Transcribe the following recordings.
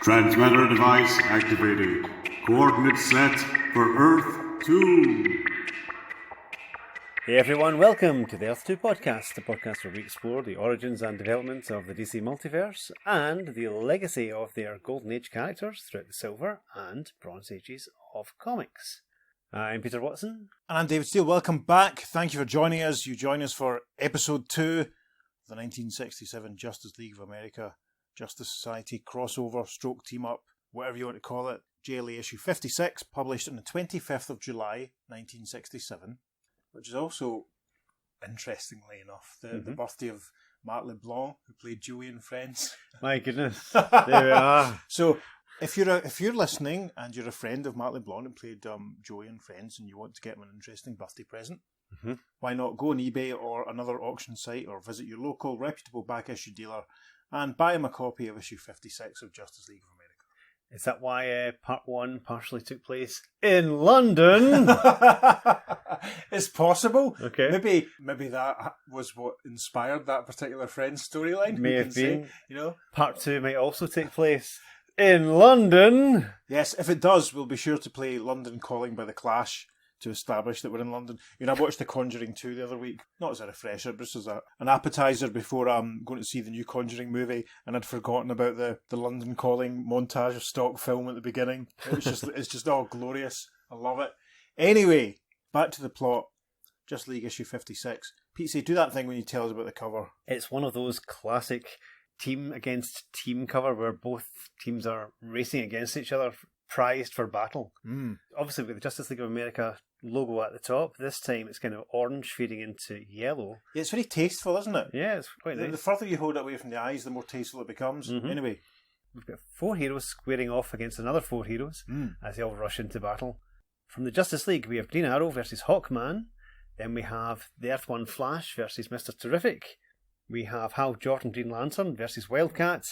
Transmitter device activated. Coordinates set for Earth 2. Hey everyone, welcome to the Earth 2 podcast, the podcast where we explore the origins and development of the DC multiverse and the legacy of their Golden Age characters throughout the Silver and Bronze Ages of comics. I'm Peter Watson. And I'm David Steele. Welcome back. Thank you for joining us. You join us for episode 2 of the 1967 Justice League of America Justice Society crossover, stroke team up, whatever you want to call it. JLA issue 56, published on the 25th of July 1967, which is also, interestingly enough, the birthday of Mark LeBlanc, who played Joey in Friends. My goodness, there we are. So, if you're listening and you're a friend of Mark LeBlanc and played Joey in Friends and you want to get him an interesting birthday present, why not go on eBay or another auction site or visit your local reputable back issue dealer and buy him a copy of issue 56 of Justice League of America. Is that why part 1 partially took place in London? It's possible. Okay. Maybe that was what inspired that particular Friends storyline. May have been. You know? Part 2 may also take place in London. Yes, if it does, we'll be sure to play London Calling by The Clash to establish that we're in London. You know, I watched The Conjuring 2 the other week, not as a refresher, but just as an appetizer before I'm going to see the new Conjuring movie, and I'd forgotten about the London Calling montage of stock film at the beginning. It's just all glorious. I love it. Anyway, back to the plot. Just League issue 56. Pete, say, do that thing when you tell us about the cover. It's one of those classic team against team cover where both teams are racing against each other, prized for battle. Obviously, with the Justice League of America logo at the top, this time it's kind of orange fading into yellow. Yeah, it's very tasteful, isn't it? Yeah, it's quite nice. The further you hold it away from the eyes, the more tasteful it becomes. Anyway. We've got 4 heroes squaring off against another 4 heroes as they all rush into battle. From the Justice League, we have Green Arrow versus Hawkman. Then we have the Earth 1 Flash versus Mr. Terrific. We have Hal Jordan Green Lantern versus Wildcat.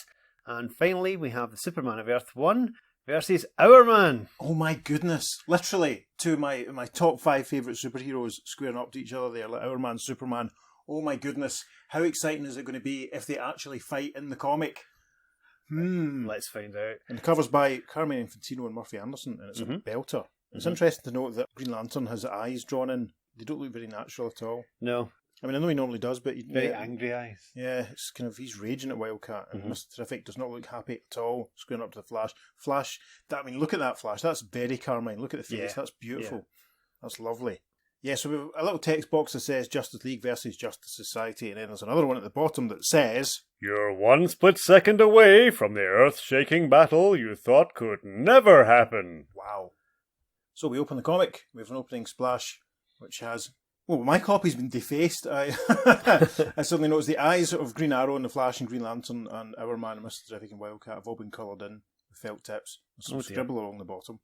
And finally, we have the Superman of Earth 1 versus Hourman. Oh my goodness. Literally, two of my top 5 favourite superheroes squaring up to each other there, like Hourman, Superman. Oh my goodness. How exciting is it going to be if they actually fight in the comic? Let's find out. And the cover's by Carmine Infantino and Murphy Anderson, and it's a belter. It's interesting to note that Green Lantern has eyes drawn in. They don't look very natural at all. No. I mean, I know he normally does, but... Very angry eyes. Yeah, it's kind of, he's raging at Wildcat, and Mr. Terrific does not look happy at all, squaring up to the Flash. Flash, look at that Flash, that's very Carmine, look at the face, that's beautiful. Yeah. That's lovely. Yeah, so we have a little text box that says Justice League versus Justice Society, and then there's another one at the bottom that says... You're one split second away from the earth-shaking battle you thought could never happen. Wow. So we open the comic, we have an opening splash, which has... Well, my copy's been defaced. I suddenly noticed the eyes of Green Arrow and the Flash and Green Lantern and Hourman and Mr. Terrific and Wildcat have all been coloured in with felt tips. There's some scribble along the bottom.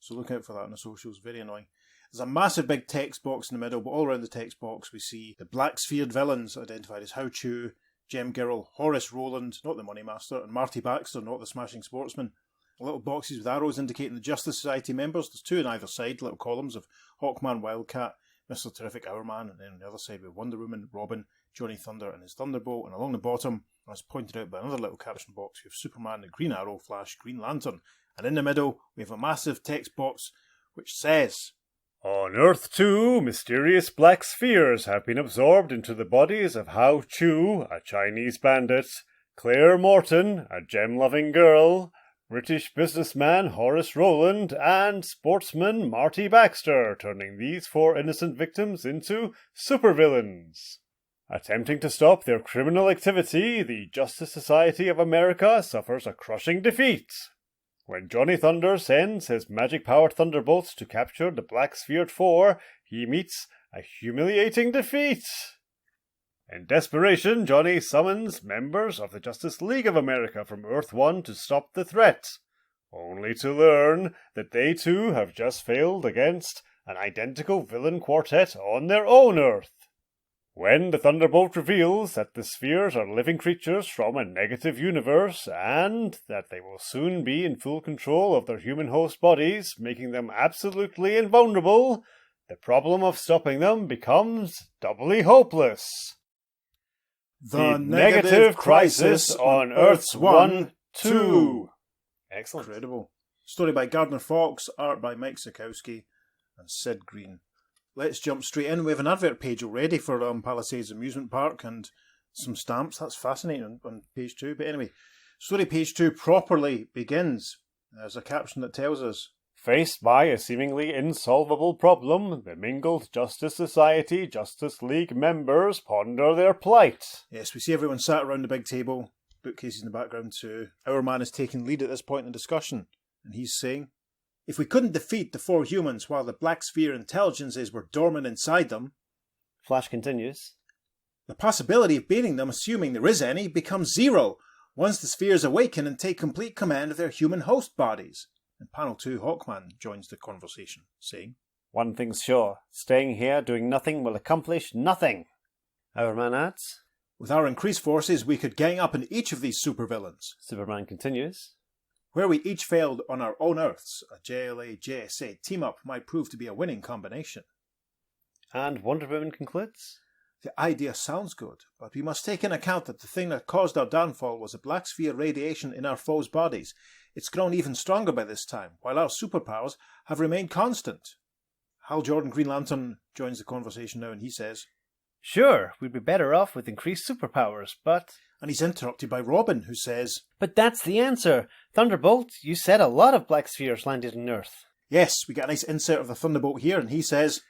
So look out for that on the socials. Very annoying. There's a massive big text box in the middle, but all around the text box we see the black sphered villains identified as Hao Chu, Jem Girl, Horace Rowland, not the Money Master, and Marty Baxter, not the Smashing Sportsman. Little boxes with arrows indicating the Justice Society members. There's 2 on either side, little columns of Hawkman, Wildcat, Mr. Terrific, Hourman, and then on the other side we have Wonder Woman, Robin, Johnny Thunder and his Thunderbolt, and along the bottom, as pointed out by another little caption box, we have Superman, the Green Arrow, Flash, Green Lantern, and in the middle we have a massive text box which says... On Earth 2, mysterious black spheres have been absorbed into the bodies of Hao Chu, a Chinese bandit, Claire Morton, a gem-loving girl, British businessman Horace Rowland, and sportsman Marty Baxter, turning these 4 innocent victims into supervillains. Attempting to stop their criminal activity, the Justice Society of America suffers a crushing defeat. When Johnny Thunder sends his magic-powered thunderbolts to capture the Black Sphered 4, he meets a humiliating defeat. In desperation, Johnny summons members of the Justice League of America from Earth 1 to stop the threat, only to learn that they too have just failed against an identical villain quartet on their own Earth. When the Thunderbolt reveals that the spheres are living creatures from a negative universe and that they will soon be in full control of their human host bodies, making them absolutely invulnerable, the problem of stopping them becomes doubly hopeless. The Negative Crisis on Earths 1, 2. Excellent. Incredible. Story by Gardner Fox, art by Mike Sikowski and Sid Green. Let's jump straight in. We have an advert page already for Palisades Amusement Park and some stamps. That's fascinating on page 2. But anyway, story page 2 properly begins. There's a caption that tells us, Faced by a seemingly insolvable problem, the mingled Justice Society Justice League members ponder their plight. Yes, we see everyone sat around the big table, bookcases in the background too. Our man is taking lead at this point in the discussion, and he's saying, if we couldn't defeat the 4 humans while the Black Sphere intelligences were dormant inside them, Flash continues, the possibility of beating them, assuming there is any, becomes 0 once the spheres awaken and take complete command of their human host bodies. In panel 2, Hawkman joins the conversation, saying, One thing's sure, staying here doing nothing will accomplish nothing. Our man adds, with our increased forces, we could gang up on each of these supervillains. Superman continues, Where we each failed on our own Earths, a JLA-JSA team-up might prove to be a winning combination. and Wonder Woman concludes, The idea sounds good, but we must take into account that the thing that caused our downfall was a black sphere radiation in our foes' bodies. It's grown even stronger by this time, while our superpowers have remained constant. Hal Jordan, Green Lantern, joins the conversation now and he says, Sure, we'd be better off with increased superpowers, but... And he's interrupted by Robin, who says, But that's the answer. Thunderbolt, you said a lot of black spheres landed on Earth. Yes, we get a nice insert of the Thunderbolt here, and he says,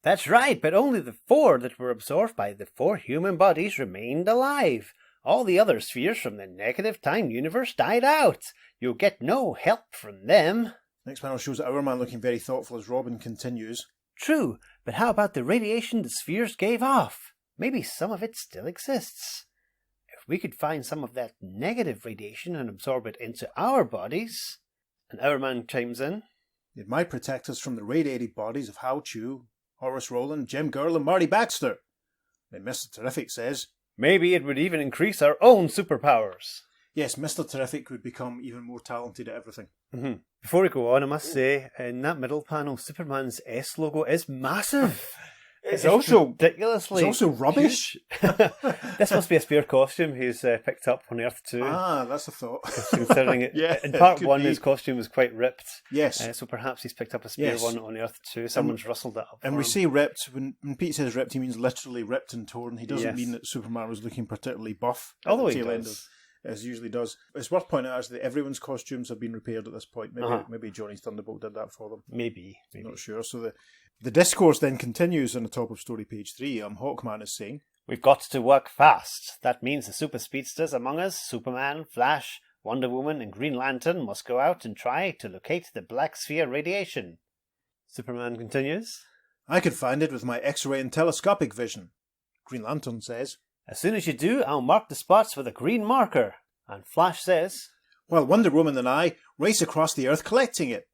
That's right, but only the 4 that were absorbed by the 4 human bodies remained alive. All the other spheres from the negative time universe died out. You'll get no help from them. Next panel shows our man looking very thoughtful as Robin continues. True, but how about the radiation the spheres gave off? Maybe some of it still exists. If we could find some of that negative radiation and absorb it into our bodies... and Our Man chimes in, It might protect us from the radiated bodies of Hal Chu, Horace Rowland, Jim Girl, and Marty Baxter. Then Mr. Terrific says, maybe it would even increase our own superpowers. yes, Mr. Terrific would become even more talented at everything. Before we go on, I must say, in that middle panel, Superman's S logo is massive. It's also ridiculously. It's also rubbish. This must be a spare costume he's picked up on Earth 2. Ah, that's a thought. Considering it, Yeah, in it part could 1, be. his costume was quite ripped. Yes. So perhaps he's picked up a spare Yes. one on Earth 2. Someone's rustled it up. And for we him. say ripped, when Pete says ripped, he means literally ripped and torn. He doesn't Yes. mean that Superman was looking particularly buff. at Although the he tail end does. as he usually does. It's worth pointing out actually that everyone's costumes have been repaired at this point. Maybe Uh-huh. maybe Johnny's Thunderbolt did that for them. Maybe. I'm not sure. So the discourse then continues on the top of story page 3. Hawkman is saying, We've got to work fast. That means the super speedsters among us, Superman, Flash, Wonder Woman, and Green Lantern, must go out and try to locate the black sphere radiation. Superman continues, I could find it with my X-ray and telescopic vision. Green Lantern says, As soon as you do, I'll mark the spots with a green marker. And Flash says, while Wonder Woman and I race across the Earth collecting it.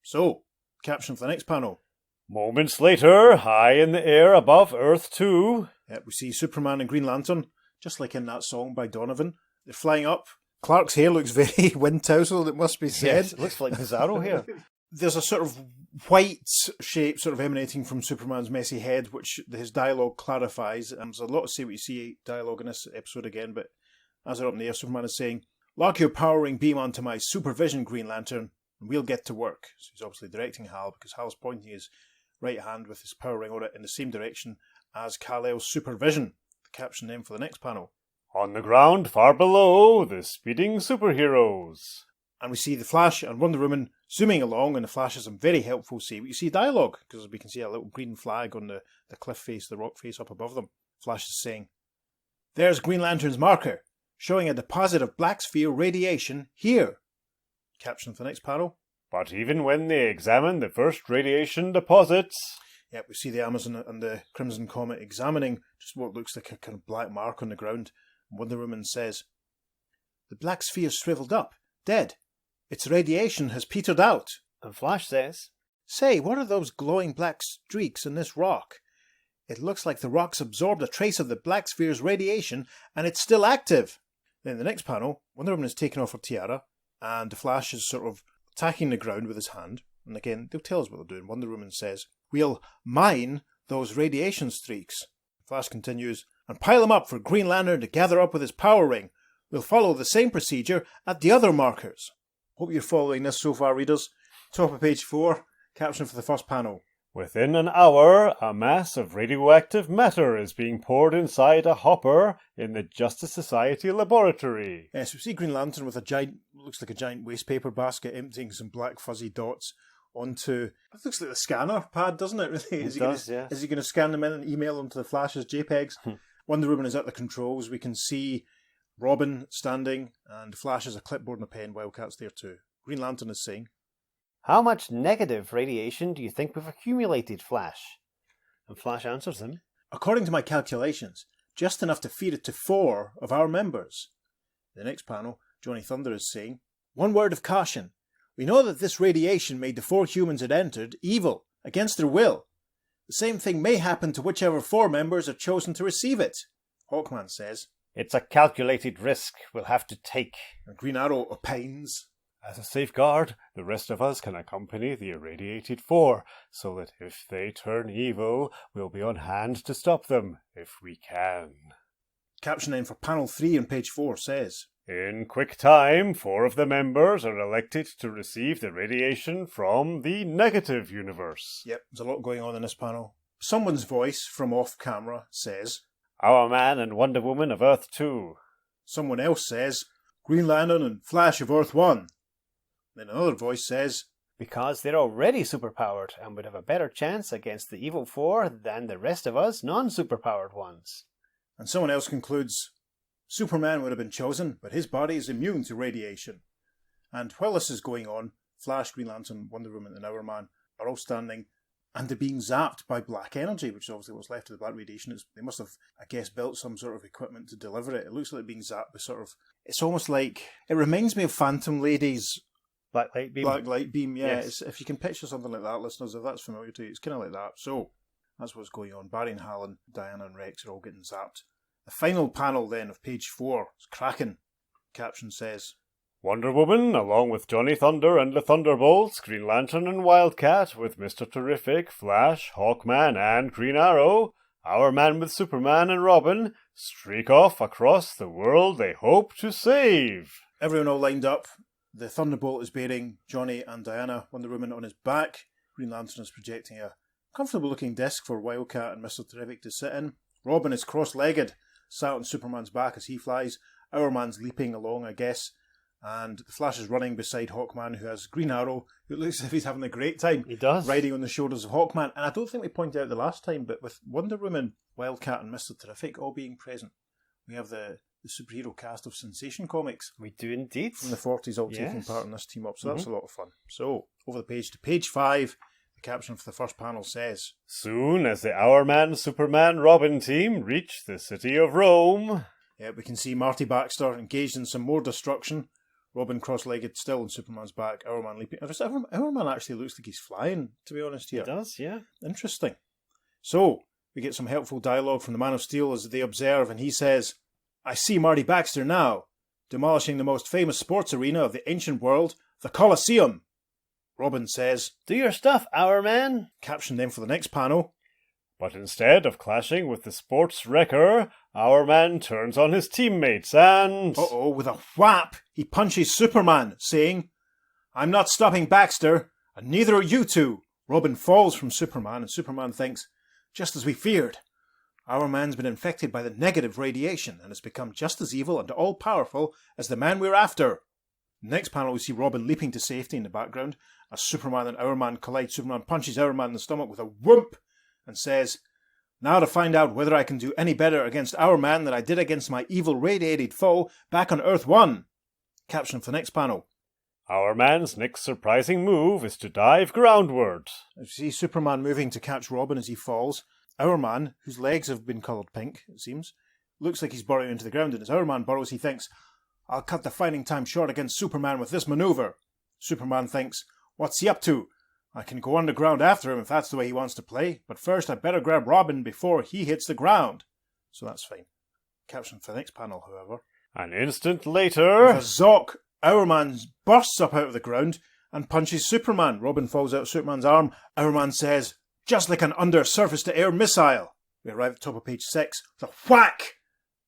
So, caption for the next panel. Moments later, high in the air above Earth 2. We see Superman and Green Lantern, just like in that song by Donovan. They're flying up. Clark's hair looks very wind tousled, it must be said. Yes, it looks like Bizarro here. There's a sort of white shape sort of emanating from Superman's messy head, which his dialogue clarifies. There's a lot of say what you see dialogue in this episode again, but as they're up in the air, Superman is saying, lock your powering beam onto my supervision, Green Lantern, and we'll get to work. So he's obviously directing Hal, because Hal's pointing his right hand with his power ring on it in the same direction as Kal-El's supervision. The caption then for the next panel. On the ground far below, the speeding superheroes. And we see the Flash and Wonder Woman zooming along, and the Flash has some very helpful say what you see dialogue, because we can see a little green flag on the cliff face, the rock face up above them. Flash is saying, there's Green Lantern's marker, showing a deposit of black sphere radiation here. Caption for the next panel. But even when they examine the first radiation deposits... Yep, we see the Amazon and the Crimson Comet examining just what looks like a kind of black mark on the ground. Wonder Woman says, the black sphere's shriveled up, dead. Its radiation has petered out. And Flash says, Say, what are those glowing black streaks in this rock? It looks like the rock's absorbed a trace of the black sphere's radiation, and it's still active. Then in the next panel, Wonder Woman has taken off her tiara, and the Flash is sort of attacking the ground with his hand. And again, they'll tell us what they're doing. Wonder Woman says, we'll mine those radiation streaks. Flash continues, and pile them up for Green Lantern to gather up with his power ring. We'll follow the same procedure at the other markers. Hope you're following this so far, readers. Top of page 4, caption for the first panel. Within an hour, a mass of radioactive matter is being poured inside a hopper in the Justice Society laboratory. Yes, we see Green Lantern with a giant, looks like a giant waste paper basket emptying some black fuzzy dots onto, it looks like the scanner pad, doesn't it, really? It does, yes. Is he going to scan them in and email them to the Flash as JPEGs? Wonder Woman is at the controls. We can see Robin standing, and Flash has a clipboard and a pen. Wildcat's there too. Green Lantern is saying, How much negative radiation do you think we've accumulated, Flash? And Flash answers him, according to my calculations, just enough to feed it to 4 of our members. The next panel, Johnny Thunder is saying, one word of caution. We know that this radiation made the 4 humans it entered evil, against their will. The same thing may happen to whichever 4 members are chosen to receive it. Hawkman says, It's a calculated risk we'll have to take. And Green Arrow opines, As a safeguard, the rest of us can accompany the irradiated 4, so that if they turn evil, we'll be on hand to stop them, if we can. Caption then for panel 3 on page 4 says, In quick time, 4 of the members are elected to receive the radiation from the negative universe. Yep, there's a lot going on in this panel. Someone's voice from off camera says, Our Man and Wonder Woman of Earth 2. Someone else says, Green Lantern and Flash of Earth 1. Then another voice says, Because they're already superpowered and would have a better chance against the evil 4 than the rest of us non-superpowered ones. And someone else concludes, Superman would have been chosen, but his body is immune to radiation. And while this is going on, Flash, Green Lantern, Wonder Woman and Our Man are all standing, and they're being zapped by black energy, which is obviously what's left of the black radiation. They must have, I guess, built some sort of equipment to deliver it. It looks like being zapped by sort of, it's almost like, it reminds me of Phantom Lady's Black light beam. Black light beam, yeah. Yes. If you can picture something like that, listeners, if that's familiar to you, it's kind of like that. So, that's what's going on. Barry and Hallen, Diana and Rex are all getting zapped. The final panel then of page 4 is cracking. Caption says, Wonder Woman, along with Johnny Thunder and the Thunderbolts, Green Lantern and Wildcat, with Mr. Terrific, Flash, Hawkman and Green Arrow, Our Man with Superman and Robin, streak off across the world they hope to save. everyone all lined up. The Thunderbolt is bearing Johnny and Diana, Wonder Woman on his back. Green Lantern is projecting a comfortable looking desk for Wildcat and Mr. Terrific to sit in. Robin is cross-legged, sat on Superman's back as he flies. Our Man's leaping along, I guess. And the Flash is running beside Hawkman, who has Green Arrow, who looks as if he's having a great time. He does. Riding on the shoulders of Hawkman. And I don't think we pointed out the last time, but with Wonder Woman, Wildcat and Mr. Terrific all being present, we have the superhero cast of Sensation Comics We do indeed. from the 40s all taking Yes. part in this team up. So that's a lot of fun. So, over the page to page 5, the caption for the first panel says, Soon as the Our Man, Superman, Robin team reach the city of Rome, yeah, we can see Marty Baxter engaged in some more destruction. Robin cross-legged, still on Superman's back. Our Man leaping. Our Man actually looks like he's flying, to be honest here. He does, yeah. Interesting. So, we get some helpful dialogue from the Man of Steel as they observe, and he says, I see Marty Baxter now, demolishing the most famous sports arena of the ancient world, the Colosseum. Robin says, Do your stuff, Our Man. caption then for the next panel, but instead of clashing with the sports wrecker, Our Man turns on his teammates and... with a whap, he punches Superman, saying, I'm not stopping Baxter, and neither are you two. Robin falls from Superman, and Superman thinks, just as we feared. Our Man's been infected by the negative radiation, and has become just as evil and all-powerful as the man we're after. Next panel, we see Robin leaping to safety in the background. As Superman and Our Man collide, Superman punches Our Man in the stomach with a whoomp, and says, now to find out whether I can do any better against Our Man than I did against my evil radiated foe back on Earth 1. Caption for the next panel. Our Man's next surprising move is to dive groundward. As we see Superman moving to catch Robin as he falls, Our Man, whose legs have been coloured pink, it seems, looks like he's burrowing into the ground, and as Our Man burrows, he thinks, I'll cut the fighting time short against Superman with this manoeuvre. Superman thinks, what's he up to? I can go underground after him if that's the way he wants to play, but first I'd better grab Robin before he hits the ground. So that's fine. Caption for the next panel, however. An instant With later... a zock, Our Man bursts up out of the ground and punches Superman. Robin falls out of Superman's arm. Our Man says, just like an under-surface-to-air missile. We arrive at the top of page 6 with a whack!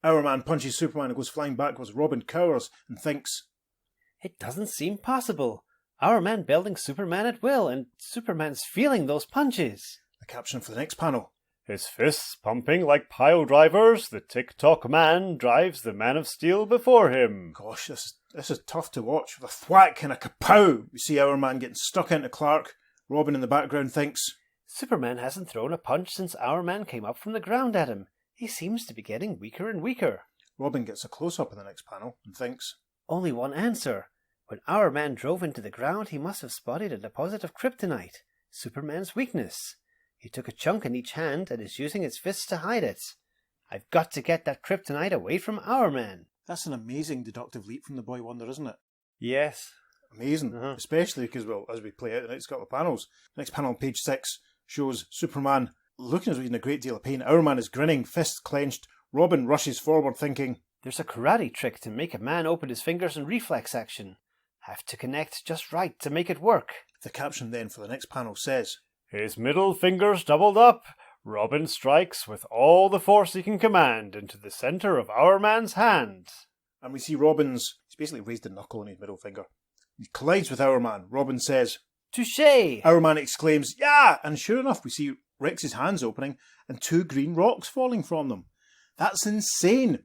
Our Man punches Superman and goes flying backwards. Robin cowers and thinks, It doesn't seem possible. Our man belting Superman at will, and Superman's feeling those punches. The caption for the next panel. His fists pumping like pile drivers, the Tick-Tock man drives the Man of Steel before him. Gosh, this is tough to watch. With a thwack and a kapow, we see our man getting stuck into Clark. Robin in the background thinks, Superman hasn't thrown a punch since our man came up from the ground at him. He seems to be getting weaker and weaker. Robin gets a close-up in the next panel and thinks, Only one answer. When our man drove into the ground, he must have spotted a deposit of kryptonite, Superman's weakness. He took a chunk in each hand and is using his fists to hide it. I've got to get that kryptonite away from our man. That's an amazing deductive leap from the Boy Wonder, isn't it? Yes. Amazing. Especially because, well, as we play out the next couple of panels. The next panel on page 6 shows Superman looking as though he's in a great deal of pain. Our man is grinning, fists clenched. Robin rushes forward thinking, There's a karate trick to make a man open his fingers in reflex action. Have to connect just right to make it work. The caption then for the next panel says, His middle fingers doubled up, Robin strikes with all the force he can command into the centre of our man's hand. and we see Robin's, he's basically raised a knuckle on his middle finger. He collides with our man. Robin says, Touché! our man exclaims, yeah! And sure enough, we see Rex's hands opening and 2 green rocks falling from them. That's insane!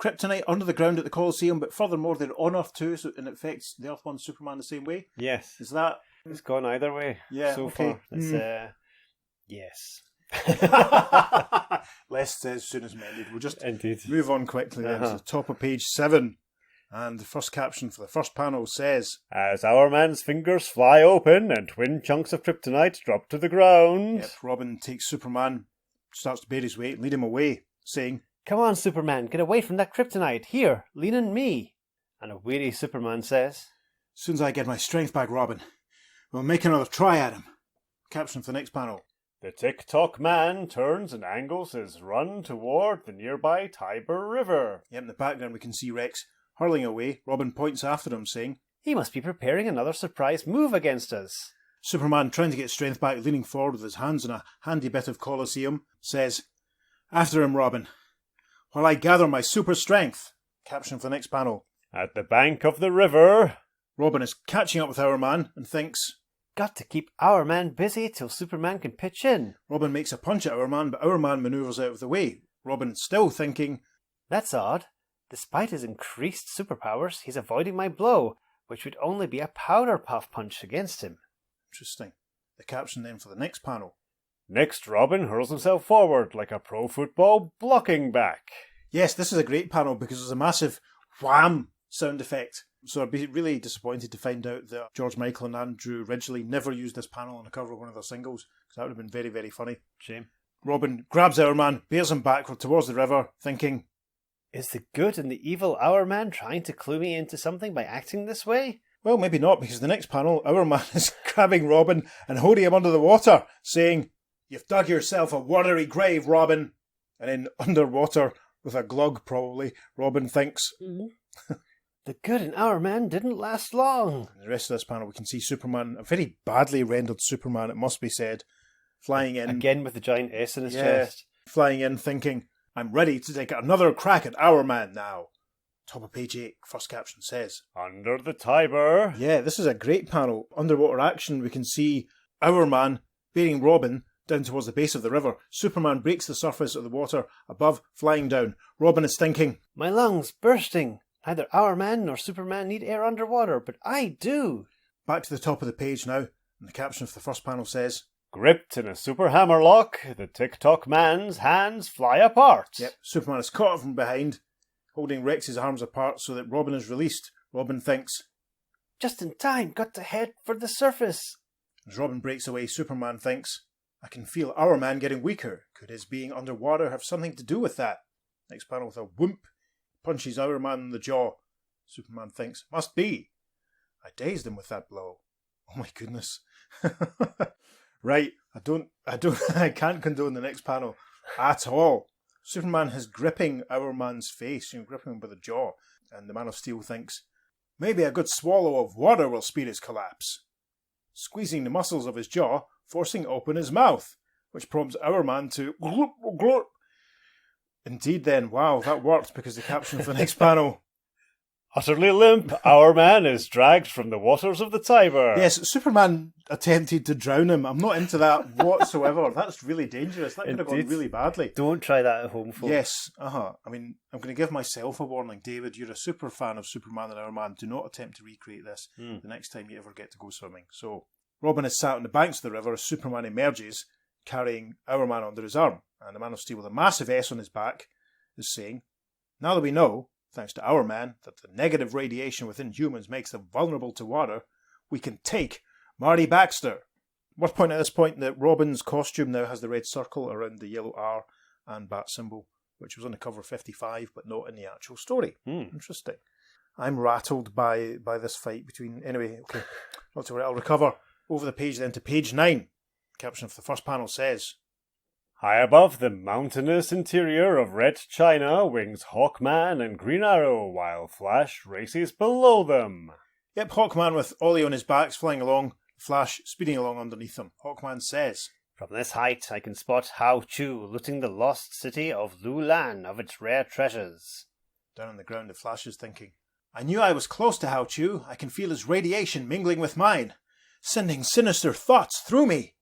Kryptonite under the ground at the Colosseum, but furthermore, they're on Earth too, so it affects the Earth 1 Superman the same way. Yes. Is that... It's gone either way so okay. far. It's, yes. Less says soon as mended. We'll just Indeed. move on quickly then to the top of page 7. And the first caption for the first panel says, As our man's fingers fly open and twin chunks of kryptonite drop to the ground. yep, Robin takes Superman, starts to bear his weight, lead him away, saying, Come on, Superman, get away from that kryptonite. Here, lean on me. And a weary Superman says, as soon as I get my strength back, Robin, we'll make another try at him. Caption for the next panel. The Tick-Tock man turns and angles his run toward the nearby Tiber River. Yep, in the background we can see Rex hurling away. Robin points after him, saying, He must be preparing another surprise move against us. Superman, trying to get strength back, leaning forward with his hands on a handy bit of Colosseum, says, After him, Robin, while I gather my super strength. Caption for the next panel. At the bank of the river. Robin is catching up with our man and thinks, Got to keep our man busy till Superman can pitch in. Robin makes a punch at our man, but our man manoeuvres out of the way. Robin still thinking, That's odd. Despite his increased superpowers, he's avoiding my blow, which would only be a powder puff punch against him. interesting. The caption then for the next panel. Next, Robin hurls himself forward like a pro football blocking back. Yes, this is a great panel because there's a massive wham sound effect. So I'd be really disappointed to find out that George Michael and Andrew Ridgeley never used this panel on the cover of one of their singles, because that would have been very, very funny. Shame. Robin grabs our man, bears him backward towards the river, thinking, Is the good and the evil our man trying to clue me into something by acting this way? well, maybe not, because the next panel, our man is grabbing Robin and holding him under the water, saying, You've dug yourself a watery grave, Robin. And then underwater, with a glug probably, Robin thinks. The good in our man didn't last long. In the rest of this panel, we can see Superman, a very badly rendered Superman, it must be said, flying in. Again with the giant S in his Yeah. chest. Flying in, thinking, I'm ready to take another crack at our man now. Top of page 8, first caption says. Under the Tiber. Yeah, this is a great panel. Underwater action, we can see our man bearing Robin down towards the base of the river. Superman breaks the surface of the water above, flying down. Robin is thinking, My lungs bursting. Neither our man nor Superman need air underwater, but I do. back to the top of the page now, and the caption for the first panel says, Gripped in a super hammerlock, the Tick-Tock man's hands fly apart. Yep, Superman is caught from behind, holding Rex's arms apart so that Robin is released. Robin thinks. Just in time, got to head for the surface. As Robin breaks away, Superman thinks, I can feel our man getting weaker. Could his being underwater have something to do with that? Next panel with a whoomp, punches our man in the jaw. Superman thinks, must be. I dazed him with that blow. Oh my goodness. Right, I can't condone the next panel at all. Superman is gripping our man's face, gripping him by the jaw, and the Man of Steel thinks, maybe a good swallow of water will speed his collapse. Squeezing the muscles of his jaw, forcing open his mouth, which prompts our man to glurp, glurp. Indeed then, wow, that worked, because the caption for the next panel, Utterly limp, our man is dragged from the waters of the Tiber. Yes, Superman attempted to drown him. I'm not into that whatsoever. That's really dangerous. That could have gone Indeed. really badly. Don't try that at home, folks. Yes, I mean, I'm going to give myself a warning. David, you're a super fan of Superman and Our Man. Do not attempt to recreate this the next time you ever get to go swimming. So, Robin is sat on the banks of the river as Superman emerges, carrying Our Man under his arm. And the Man of Steel with a massive S on his back is saying, now that we know, thanks to Our Man, that the negative radiation within humans makes them vulnerable to water, we can take Marty Baxter. Worth pointing at this point that Robin's costume now has the red circle around the yellow R and bat symbol, which was on the cover of 55, but not in the actual story. Interesting. I'm rattled by this fight between... Anyway, okay, not to worry, I'll recover. Over the page then to page 9. Caption of the first panel says... High above the mountainous interior of Red China wings Hawkman and Green Arrow, while Flash races below them. Yep, Hawkman with Ollie on his back flying along, Flash speeding along underneath him. Hawkman says, From this height I can spot Hao Chu looting the lost city of Lulan of its rare treasures. Down on the ground, the Flash is thinking, I knew I was close to Hao Chu. I can feel his radiation mingling with mine, sending sinister thoughts through me.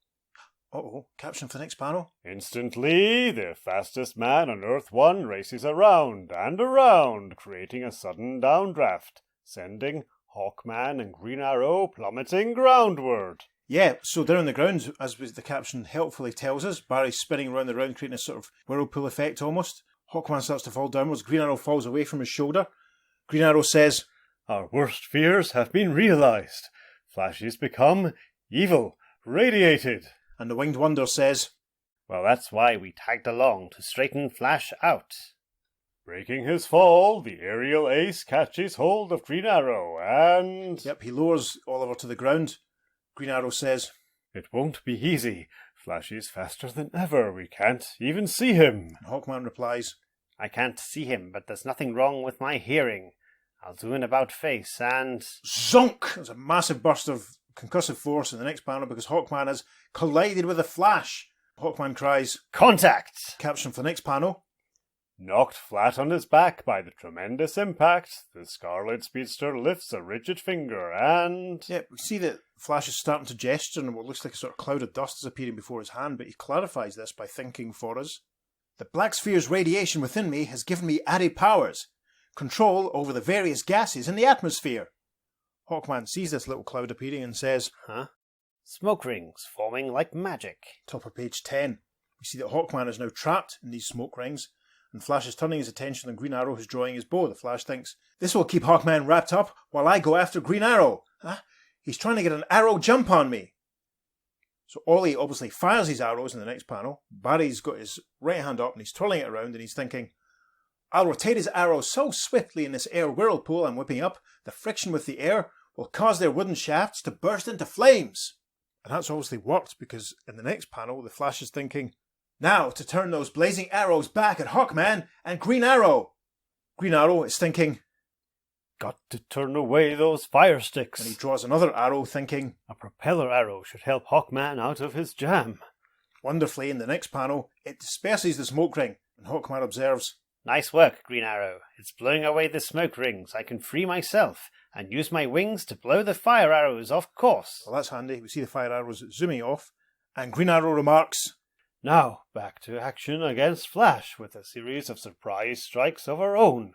Uh-oh, caption for the next panel. Instantly, the fastest man on Earth 1 races around and around, creating a sudden downdraft, sending Hawkman and Green Arrow plummeting groundward. Yeah, so down on the ground, as the caption helpfully tells us, Barry's spinning around the round, creating a sort of whirlpool effect almost. Hawkman starts to fall downwards. Green Arrow falls away from his shoulder. Green Arrow says, Our worst fears have been realized. Flash has become evil, radiated. And the Winged Wonder says, Well, that's why we tagged along to straighten Flash out. Breaking his fall, the aerial ace catches hold of Green Arrow and... Yep, he lowers Oliver to the ground. Green Arrow says, It won't be easy. Flash is faster than ever. We can't even see him. And Hawkman replies, I can't see him, but there's nothing wrong with my hearing. I'll do an about-face and... Zonk! There's a massive burst of concussive force in the next panel because Hawkman has collided with a Flash. Hawkman cries, Contact! Caption for the next panel. Knocked flat on his back by the tremendous impact, the Scarlet Speedster lifts a rigid finger and... Yep, we see that Flash is starting to gesture and what looks like a sort of cloud of dust is appearing before his hand, but he clarifies this by thinking for us. The Black Sphere's radiation within me has given me added powers. Control over the various gases in the atmosphere. Hawkman sees this little cloud appearing and says, Huh? Smoke rings forming like magic. Top of page 10. We see that Hawkman is now trapped in these smoke rings, and Flash is turning his attention on Green Arrow who's drawing his bow. The Flash thinks, this will keep Hawkman wrapped up while I go after Green Arrow. Huh? He's trying to get an arrow jump on me. So Ollie obviously fires his arrows in the next panel. Barry's got his right hand up and he's twirling it around and he's thinking, I'll rotate his arrows so swiftly in this air whirlpool I'm whipping up, the friction with the air will cause their wooden shafts to burst into flames. And that's obviously worked because in the next panel, the Flash is thinking, now to turn those blazing arrows back at Hawkman and Green Arrow. Green Arrow is thinking, Got to turn away those fire sticks. and he draws another arrow thinking, A propeller arrow should help Hawkman out of his jam. wonderfully in the next panel, it disperses the smoke ring, and Hawkman observes, Nice work, Green Arrow. It's blowing away the smoke rings. I can free myself and use my wings to blow the fire arrows off course. well, that's handy. We see the fire arrows zooming off, and Green Arrow remarks, Now, back to action against Flash with a series of surprise strikes of our own.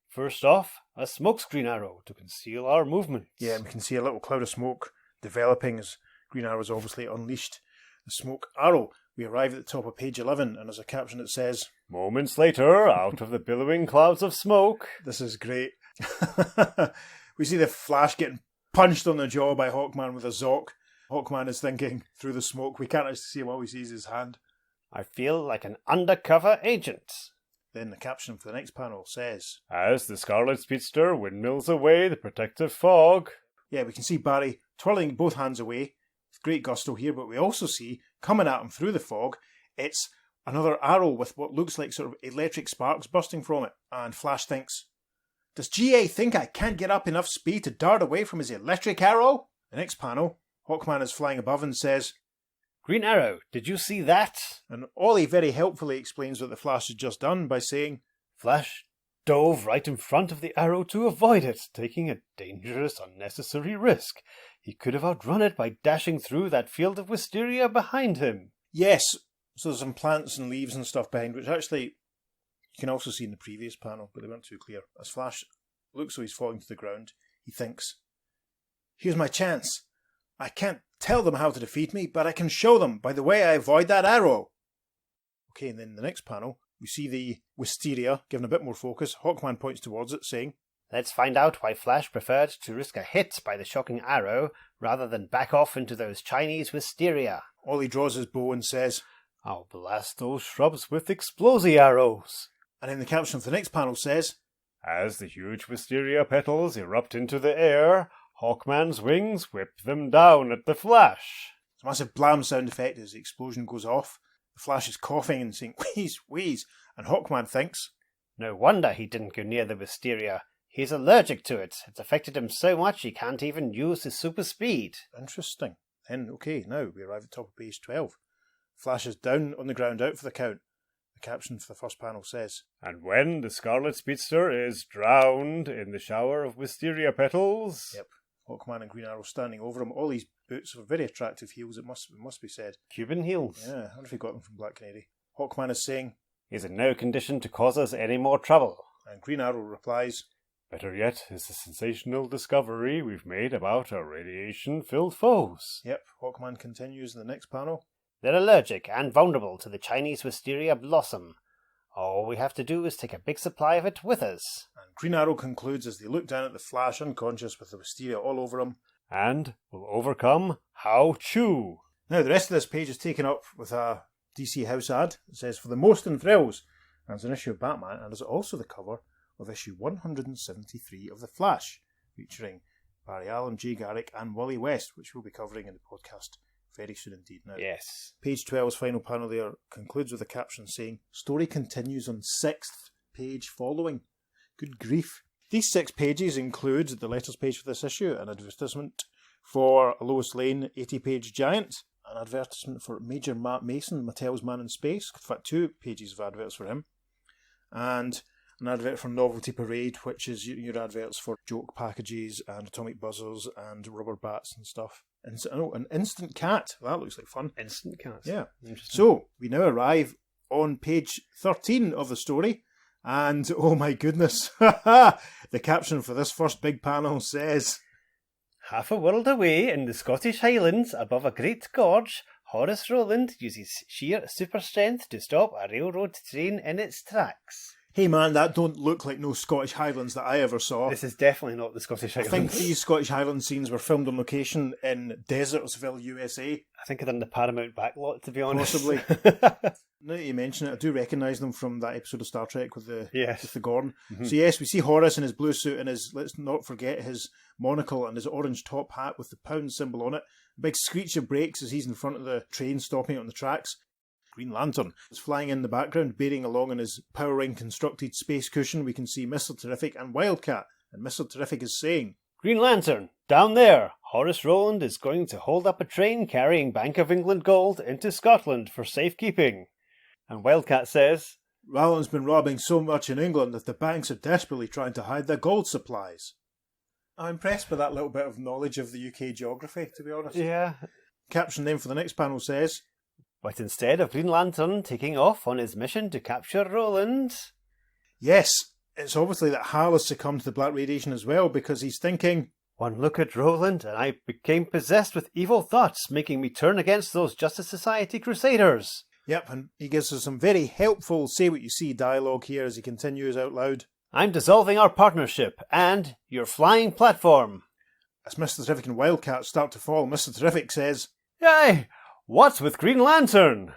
First off, a smokescreen arrow to conceal our movements. yeah, and we can see a little cloud of smoke developing as Green Arrow is obviously unleashed the smoke arrow. We arrive at the top of page 11, and there's a caption that says, Moments later, out of the billowing clouds of smoke, this is great. We see the Flash getting punched on the jaw by Hawkman with a Zoc. Hawkman is thinking through the smoke. We can't actually see him while he sees his hand. I feel like an undercover agent. Then the caption for the next panel says, as the Scarlet Speedster windmills away the protective fog. yeah, we can see Barry twirling both hands away with great gusto here, but we also see, coming at him through the fog, it's another arrow with what looks like sort of electric sparks bursting from it. And Flash thinks, does GA think I can't get up enough speed to dart away from his electric arrow? The next panel, Hawkman is flying above and says, Green Arrow, did you see that? and Ollie very helpfully explains what the Flash has just done by saying, Flash, dove right in front of the arrow to avoid it, taking a dangerous, unnecessary risk. He could have outrun it by dashing through that field of wisteria behind him. Yes, so there's some plants and leaves and stuff behind, which actually you can also see in the previous panel, but they weren't too clear. As Flash looks though he's falling to the ground, he thinks, here's my chance. I can't tell them how to defeat me, but I can show them by the way I avoid that arrow. Okay, and then in the next panel, we see the wisteria given a bit more focus. Hawkman points towards it, saying, Let's find out why Flash preferred to risk a hit by the shocking arrow rather than back off into those Chinese wisteria. Ollie draws his bow and says, I'll blast those shrubs with explosive arrows. And then the caption of the next panel says, As the huge wisteria petals erupt into the air, Hawkman's wings whip them down at the Flash. It's a massive blam sound effect as the explosion goes off. The Flash is coughing and saying, wheeze, wheeze, and Hawkman thinks, No wonder he didn't go near the wisteria. He's allergic to it. It's affected him so much he can't even use his super speed. interesting. Then, okay, now we arrive at the top of page 12. Flash is down on the ground, out for the count. The caption for the first panel says, And when the Scarlet Speedster is drowned in the shower of wisteria petals... Yep. Hawkman and Green Arrow standing over him. All these boots have very attractive heels, it must be said. Cuban heels. Yeah, I wonder if he got them from Black Canary. Hawkman is saying, He's in no condition to cause us any more trouble. and Green Arrow replies, Better yet is the sensational discovery we've made about our radiation-filled foes. Yep. Hawkman continues in the next panel. They're allergic and vulnerable to the Chinese wisteria blossom. All we have to do is take a big supply of it with us. And Green Arrow concludes as they look down at the Flash unconscious with the wisteria all over him. And will overcome How Chu. Now, the rest of this page is taken up with a DC House ad. It says, for the most in thrills. And it's an issue of Batman, and it's also the cover of issue 173 of The Flash, featuring Barry Allen, Jay Garrick, and Wally West, which we'll be covering in the podcast very soon indeed now. Yes. Page 12's final panel there concludes with a caption saying, Story continues on 6th page following. Good grief. These 6 pages include the letters page for this issue, an advertisement for Lois Lane 80-page giant, an advertisement for Major Matt Mason, Mattel's Man in Space, in fact 2 pages of adverts for him, and an advert for Novelty Parade, which is your adverts for joke packages and atomic buzzers and rubber bats and stuff. And an instant cat. That looks like fun. Instant cats. Yeah. Interesting. So, we now arrive on page 13 of the story. And, oh my goodness, the caption for this first big panel says, Half a world away in the Scottish Highlands, above a great gorge, Horace Rowland uses sheer super strength to stop a railroad train in its tracks. Hey man, that don't look like no Scottish Highlands that I ever saw. This is definitely not the Scottish I Highlands. think these Scottish Highland scenes were filmed on location in Desertsville, USA. I think they're in the Paramount backlot, to be honest. Possibly. Now that you mention it, I do recognise them from that episode of Star Trek with the Gorn. Mhm. So yes, we see Horace in his blue suit and his, let's not forget, his monocle and his orange top hat with the pound symbol on it. A big screech of brakes as he's in front of the train stopping on the tracks. Green Lantern is flying in the background, bearing along on his power ring constructed space cushion. We can see Mr. Terrific and Wildcat. And Mr. Terrific is saying, Green Lantern, down there. Horace Rowland is going to hold up a train carrying Bank of England gold into Scotland for safekeeping. And Wildcat says, Rowland's been robbing so much in England that the banks are desperately trying to hide their gold supplies. I'm impressed by that little bit of knowledge of the UK geography, to be honest. Yeah. Caption then for the next panel says, But instead of Green Lantern taking off on his mission to capture Rowland... yes, it's obviously that Hal has succumbed to the black radiation as well, because he's thinking, One look at Rowland and I became possessed with evil thoughts, making me turn against those Justice Society crusaders. yep, and he gives us some very helpful say what you see dialogue here as he continues out loud. I'm dissolving our partnership and your flying platform. As Mr. Terrific and Wildcat start to fall, Mr. Terrific says, Yay! What's with Green Lantern?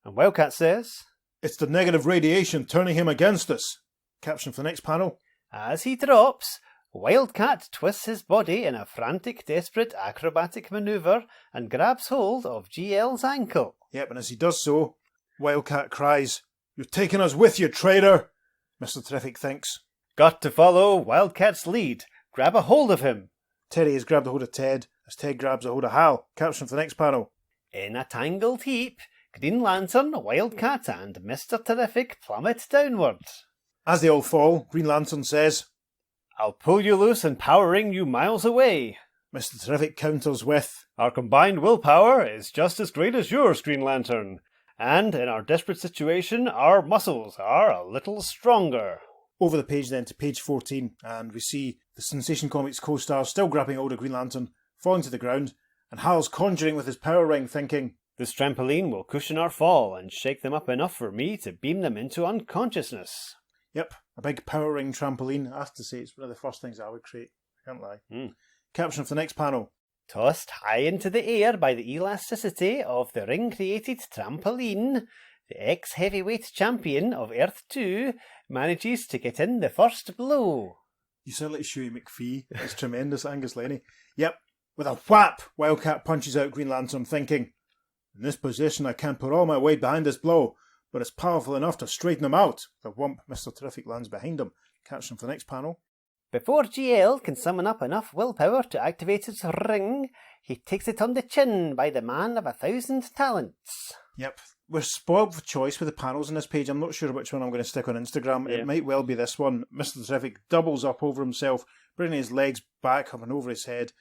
And Wildcat says, It's the negative radiation turning him against us. Caption for the next panel. As he drops, Wildcat twists his body in a frantic, desperate acrobatic manoeuvre and grabs hold of GL's ankle. Yep, and as he does so, Wildcat cries, You're taking us with you, traitor! Mr. Terrific thinks. Got to follow Wildcat's lead. Grab a hold of him. Terry has grabbed a hold of Ted, as Ted grabs a hold of Hal. Caption for the next panel. In a tangled heap, Green Lantern, Wildcat and Mr. Terrific plummet downward. As they all fall, Green Lantern says, I'll pull you loose and power ring you miles away. Mr. Terrific counters with, Our combined willpower is just as great as yours, Green Lantern. And in our desperate situation, our muscles are a little stronger. Over the page then to page 14, and we see the Sensation Comics co-star still grabbing hold of Green Lantern, falling to the ground, and Hal's conjuring with his power ring, thinking, This trampoline will cushion our fall and shake them up enough for me to beam them into unconsciousness. Yep, a big power ring trampoline. I have to say, it's one of the first things I would create. I can't lie. Caption of the next panel. Tossed high into the air by the elasticity of the ring-created trampoline, the ex-heavyweight champion of Earth 2 manages to get in the first blow. You sound like Shuey McPhee. It's tremendous, Angus Lenny. Yep, with a whap, Wildcat punches out Green Lantern, thinking, in this position I can't put all my weight behind this blow, but it's powerful enough to straighten him out. The whump, Mr. Terrific lands behind him. Caption for the next panel. Before GL can summon up enough willpower to activate his ring, he takes it on the chin by the man of 1,000 talents. Yep, we're spoiled for choice with the panels on this page. I'm not sure which one I'm going to stick on Instagram. Yeah. It might well be this one. Mr. Terrific doubles up over himself, bringing his legs back up and over his head,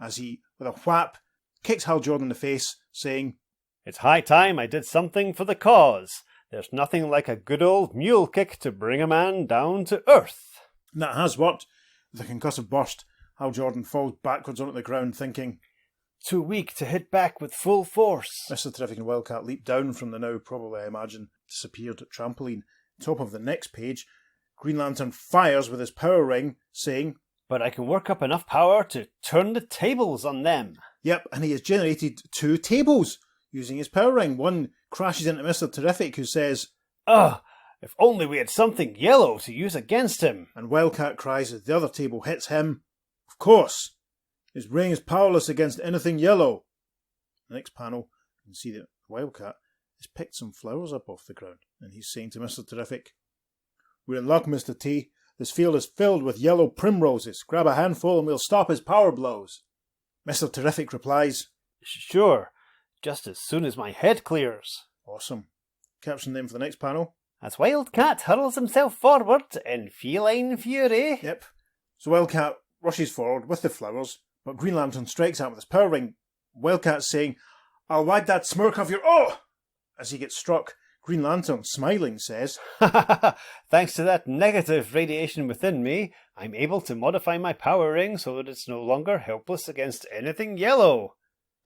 as he, with a whap, kicks Hal Jordan in the face, saying, It's high time I did something for the cause. There's nothing like a good old mule kick to bring a man down to earth. and that has worked. With a concussive burst, Hal Jordan falls backwards onto the ground, thinking, Too weak to hit back with full force. Mr. Terrific and Wildcat leap down from the now probably, I imagine, disappeared trampoline. Top of the next page, Green Lantern fires with his power ring, saying, But I can work up enough power to turn the tables on them. Yep, and he has generated 2 tables using his power ring. One crashes into Mr. Terrific, who says, Ugh, if only we had something yellow to use against him. and Wildcat cries as the other table hits him, Of course! His ring is powerless against anything yellow. The next panel, you can see that Wildcat has picked some flowers up off the ground, and he's saying to Mr. Terrific, We're in luck, Mr. T. This field is filled with yellow primroses. Grab a handful and we'll stop his power blows. Mr. Terrific replies, Sure, just as soon as my head clears. Awesome. Caption then for the next panel. As Wildcat hurls himself forward in feline fury. Yep. So Wildcat rushes forward with the flowers, but Green Lantern strikes out with his power ring. Wildcat's saying, I'll wipe that smirk off your... Oh! As he gets struck, Green Lantern, smiling, says, Thanks to that negative radiation within me, I'm able to modify my power ring so that it's no longer helpless against anything yellow.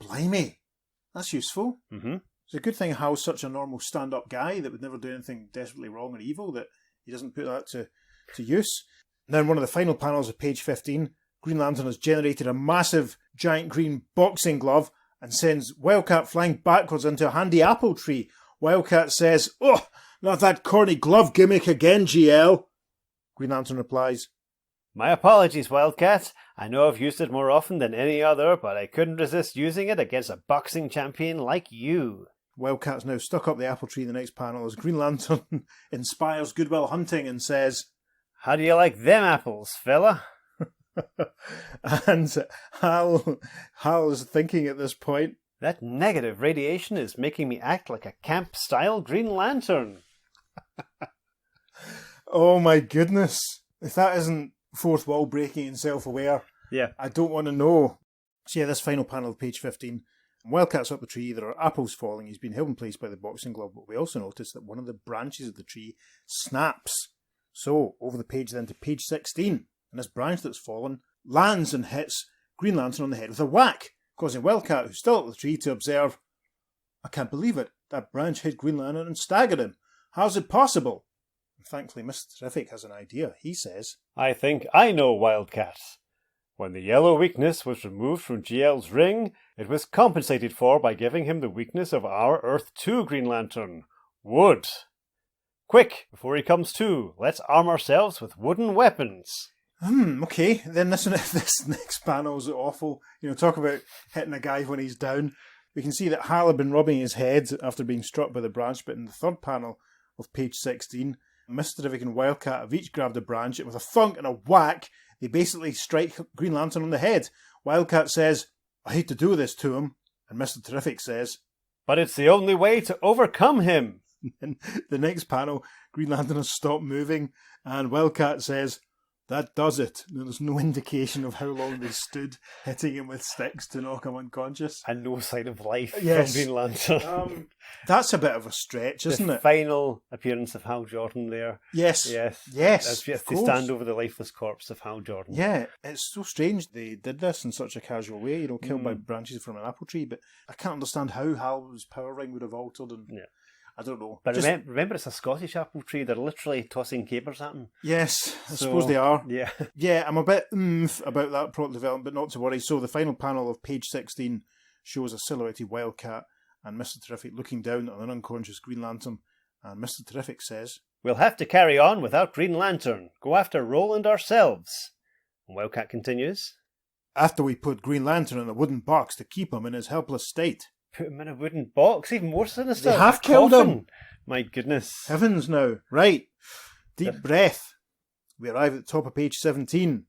Blimey. That's useful. Mm-hmm. It's a good thing Hal's such a normal stand-up guy that would never do anything desperately wrong or evil, that he doesn't put that to use. Now, in one of the final panels of page 15, Green Lantern has generated a massive, giant green boxing glove and sends Wildcat flying backwards into a handy apple tree. Wildcat says, Oh, not that corny glove gimmick again, GL. Green Lantern replies, My apologies, Wildcat. I know I've used it more often than any other, but I couldn't resist using it against a boxing champion like you. Wildcat's now stuck up the apple tree in the next panel as Green Lantern inspires Goodwill Hunting and says, How do you like them apples, fella? and Hal is thinking at this point, That negative radiation is making me act like a camp-style Green Lantern. oh my goodness, if that isn't fourth wall breaking and self-aware, Yeah. I don't want to know. So yeah, this final panel of page 15, Wildcat's up the tree, there are apples falling, he's been held in place by the boxing glove, but we also notice that one of the branches of the tree snaps. So, over the page then to page 16, and this branch that's fallen lands and hits Green Lantern on the head with a whack, causing Wildcat, who's still up the tree, to observe, I can't believe it, that branch hit Green Lantern and staggered him. How's it possible? And thankfully, Mr. Terrific has an idea. He says, I think I know Wildcat. When the yellow weakness was removed from GL's ring, it was compensated for by giving him the weakness of our Earth 2 Green Lantern, wood. Quick, before he comes to, let's arm ourselves with wooden weapons. Okay, then this next panel's awful. You know, talk about hitting a guy when he's down. We can see that Hal had been rubbing his head after being struck by the branch, but in the third panel of page 16, Mr. Terrific and Wildcat have each grabbed a branch, and with a thunk and a whack, they basically strike Green Lantern on the head. Wildcat says, I hate to do this to him, and Mr. Terrific says, But it's the only way to overcome him. And the next panel, Green Lantern has stopped moving, and Wildcat says, "That does it." There's no indication of how long they stood hitting him with sticks to knock him unconscious. And no sign of life Yes. from Green Lantern. That's a bit of a stretch, isn't the it? final appearance of Hal Jordan there. Yes. Yes. Yes. As of they course. stand over the lifeless corpse of Hal Jordan. Yeah, it's so strange they did this in such a casual way, killed by branches from an apple tree, but I can't understand how Hal's power ring would have altered, and Yeah. I don't know. But remember, it's a Scottish apple tree. They're literally tossing capers at him. Yes, I So, suppose they are. Yeah. Yeah, I'm a bit about that plot development, but not to worry. So the final panel of page 16 shows a silhouetted Wildcat and Mr. Terrific looking down on an unconscious Green Lantern, and Mr. Terrific says, We'll have to carry on without Green Lantern. Go after Roland ourselves. And Wildcat continues, "After we put Green Lantern in a wooden box to keep him in his helpless state." Put him in a wooden box, even more sinister. They have A killed coffin. him. My goodness. Heavens now. Right. Deep breath. We arrive at the top of page 17.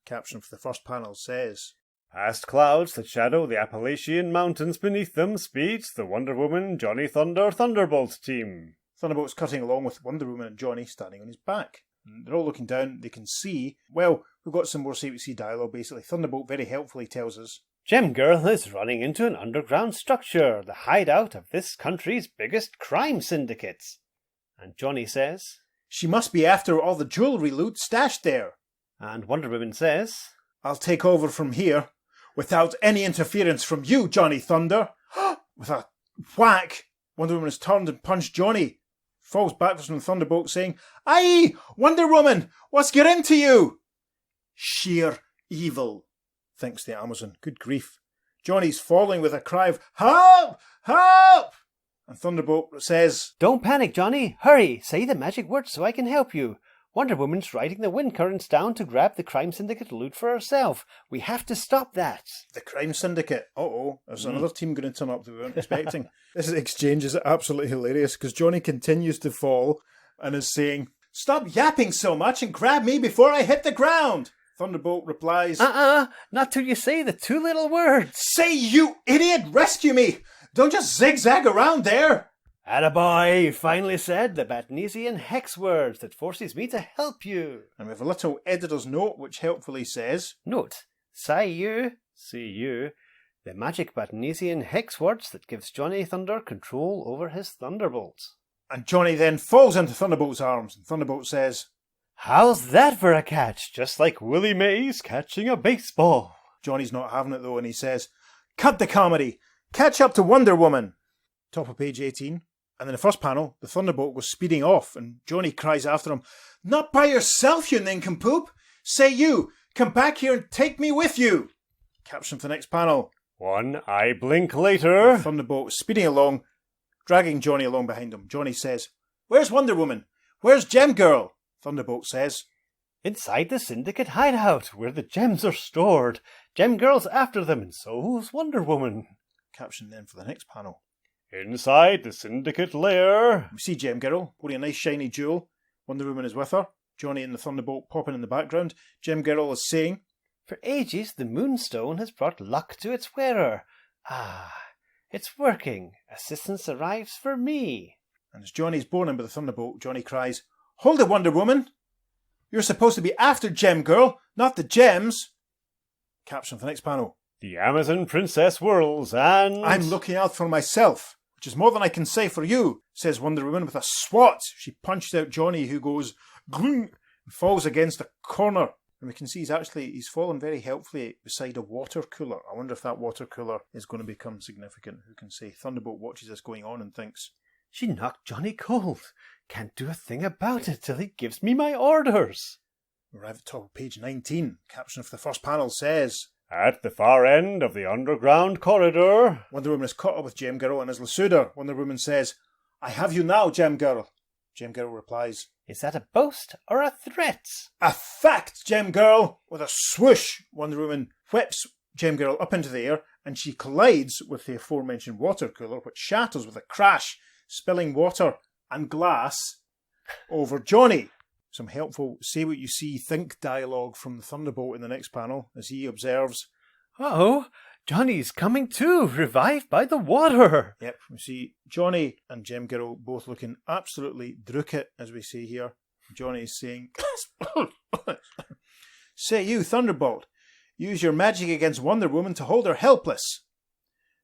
Caption for the first panel says, Past clouds that shadow the Appalachian Mountains beneath them speeds the Wonder Woman Johnny Thunder Thunderbolt team. Thunderbolt's cutting along with Wonder Woman and Johnny standing on his back. And they're all looking down. They can see, well, we've got some more CBC dialogue basically. Thunderbolt very helpfully tells us, Gem Girl is running into an underground structure, the hideout of this country's biggest crime syndicates. And Johnny says, she must be after all the jewellery loot stashed there. and Wonder Woman says, I'll take over from here without any interference from you, Johnny Thunder. With a whack, Wonder Woman has turned and punched Johnny. Falls backwards from the Thunderbolt saying, Aye, Wonder Woman, what's got into you? Sheer evil, thinks the Amazon. Good grief. Johnny's falling with a cry of, Help! Help! And Thunderbolt says, Don't panic, Johnny. Hurry, say the magic word so I can help you. Wonder Woman's riding the wind currents down to grab the crime syndicate loot for herself. We have to stop that. The crime syndicate. Uh-oh, there's another team going to turn up that we weren't expecting. This exchange is absolutely hilarious because Johnny continues to fall and is saying, Stop yapping so much and grab me before I hit the ground. Thunderbolt replies, Not till you say the two little words. Say, you idiot, rescue me! Don't just zigzag around there! Attaboy, you finally said the Batnesian hex words that forces me to help you. And we have a little editor's note which helpfully says, Note, see you, the magic Batnesian hex words that gives Johnny Thunder control over his Thunderbolt. And Johnny then falls into Thunderbolt's arms, and Thunderbolt says, How's that for a catch? just like Willie Mays catching a baseball. Johnny's not having it though, and he says, Cut the comedy! Catch up to Wonder Woman! Top of page 18. And in the first panel, the Thunderbolt was speeding off, and Johnny cries after him, Not by yourself, you nincompoop! Say you, come back here and take me with you! Caption for the next panel. One eye blink later. The Thunderbolt is speeding along, dragging Johnny along behind him. Johnny says, Where's Wonder Woman? Where's Gem Girl? Thunderbolt says, Inside the Syndicate hideout, where the gems are stored. Gem Girl's after them, and so's Wonder Woman. Caption then for the next panel. Inside the Syndicate lair. We see Gem Girl holding a nice shiny jewel. Wonder Woman is with her. Johnny and the Thunderbolt popping in the background. Gem Girl is saying, For ages, the Moonstone has brought luck to its wearer. Ah, it's working. Assistance arrives for me. And as Johnny's borne in by the Thunderbolt, Johnny cries, Hold it, Wonder Woman! You're supposed to be after Gem Girl, not the gems! Caption for the next panel. The Amazon Princess whirls and... I'm looking out for myself, which is more than I can say for you, says Wonder Woman with a swat. She punches out Johnny, who goes, Gloom, and falls against a corner. And we can see he's fallen very helpfully beside a water cooler. I wonder if that water cooler is going to become significant. Who can say? Thunderbolt watches this going on and thinks, She knocked Johnny cold. Can't do a thing about it till he gives me my orders. We arrive at the top of page 19. Caption for the first panel says, At the far end of the underground corridor. Wonder Woman is caught up with Gem Girl and is lassoed her. Wonder Woman says, I have you now, Gem Girl. Gem Girl replies, Is that a boast or a threat? A fact, Gem Girl! With a swoosh, Wonder Woman whips Gem Girl up into the air and she collides with the aforementioned water cooler, which shatters with a crash, spilling water and glass over Johnny. Some helpful say what you see, think dialogue from the Thunderbolt in the next panel as he observes, Oh, Johnny's coming too, revived by the water. Yep, we see Johnny and Gem Girl both looking absolutely drookit, as we see here. Johnny is saying, "Say you, Thunderbolt, use your magic against Wonder Woman to hold her helpless."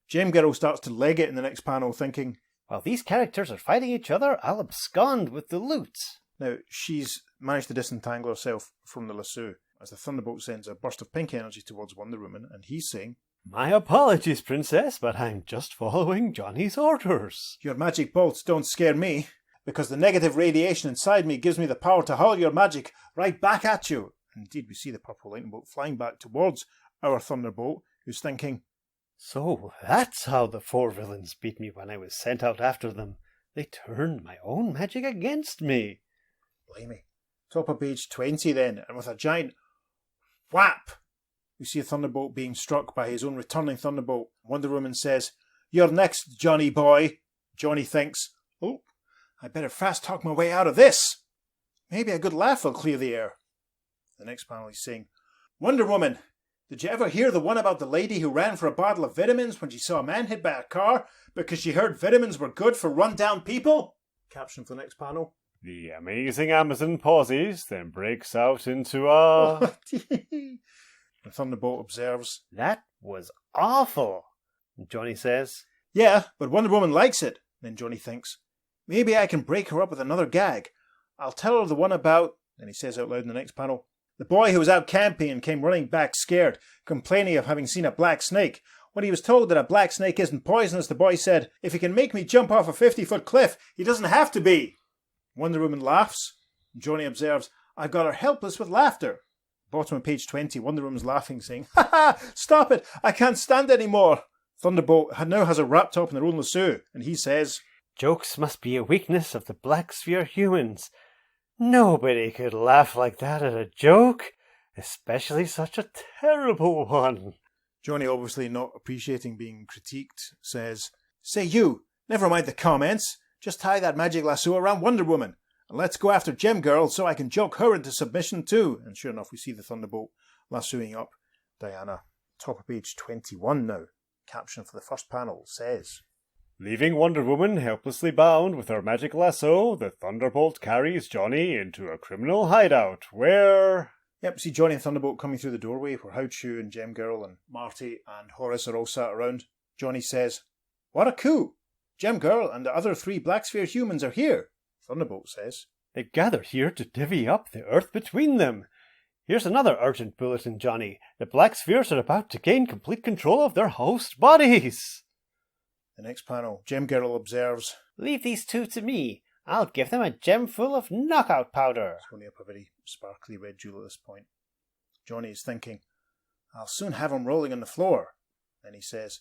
Gem Girl starts to leg it in the next panel, thinking, While these characters are fighting each other, I'll abscond with the loot. now she's managed to disentangle herself from the lasso as the Thunderbolt sends a burst of pink energy towards Wonder Woman, and he's saying, My apologies, Princess, but I'm just following Johnny's orders. "Your magic bolts don't scare me, because the negative radiation inside me gives me the power to hurl your magic right back at you." Indeed, we see the purple lightning bolt flying back towards our Thunderbolt, who's thinking, So that's how the 4 villains beat me when I was sent out after them. They turned my own magic against me. blimey. Top of page 20 then, and with a giant whap, we see a Thunderbolt being struck by his own returning Thunderbolt. Wonder Woman says, "You're next, Johnny boy." Johnny thinks, "Oh, I better fast talk my way out of this. Maybe a good laugh will clear the air." The next panel he's saying, "Wonder Woman, did you ever hear the one about the lady who ran for a bottle of vitamins when she saw a man hit by a car because she heard vitamins were good for run-down people?" Caption for the next panel. The amazing Amazon pauses, then breaks out into a... The Thunderbolt observes, That was awful. Johnny says, "Yeah, but Wonder Woman likes it." Then Johnny thinks, "Maybe I can break her up with another gag. I'll tell her the one about," then he says out loud in the next panel, "the boy who was out camping and came running back scared, complaining of having seen a black snake. When he was told that a black snake isn't poisonous, the boy said, 'If he can make me jump off a 50-foot cliff, he doesn't have to be.'" Wonder Woman laughs. Johnny observes, "I've got her helpless with laughter." Bottom of page 20, Wonder Woman's laughing, saying, "Ha ha! Stop it! I can't stand any more." Thunderbolt now has her wrapped up in their own lasso, and he says, Jokes must be a weakness of the Black Sphere humans. Nobody could laugh like that at a joke, especially such a terrible one. Johnny, obviously not appreciating being critiqued, says, "Say you, never mind the comments. Just tie that magic lasso around Wonder Woman, and let's go after Gem Girl so I can joke her into submission too." And sure enough, we see the Thunderbolt lassoing up Diana. Top of page 21 now. Caption for the first panel says, Leaving Wonder Woman helplessly bound with her magic lasso, the Thunderbolt carries Johnny into a criminal hideout where... Yep, see Johnny and Thunderbolt coming through the doorway where How Chu and Gem Girl and Marty and Horace are all sat around. Johnny says, "What a coup! Gem Girl and the other 3 Black Sphere humans are here." Thunderbolt says, They've gathered here to divvy up the earth between them. Here's another urgent bulletin, Johnny. The Black Spheres are about to gain complete control of their host bodies. The next panel, Gem Girl observes, Leave these 2 to me. I'll give them a gem full of knockout powder. it's holding up a very sparkly red jewel at this point. Johnny is thinking, "I'll soon have him rolling on the floor." Then he says,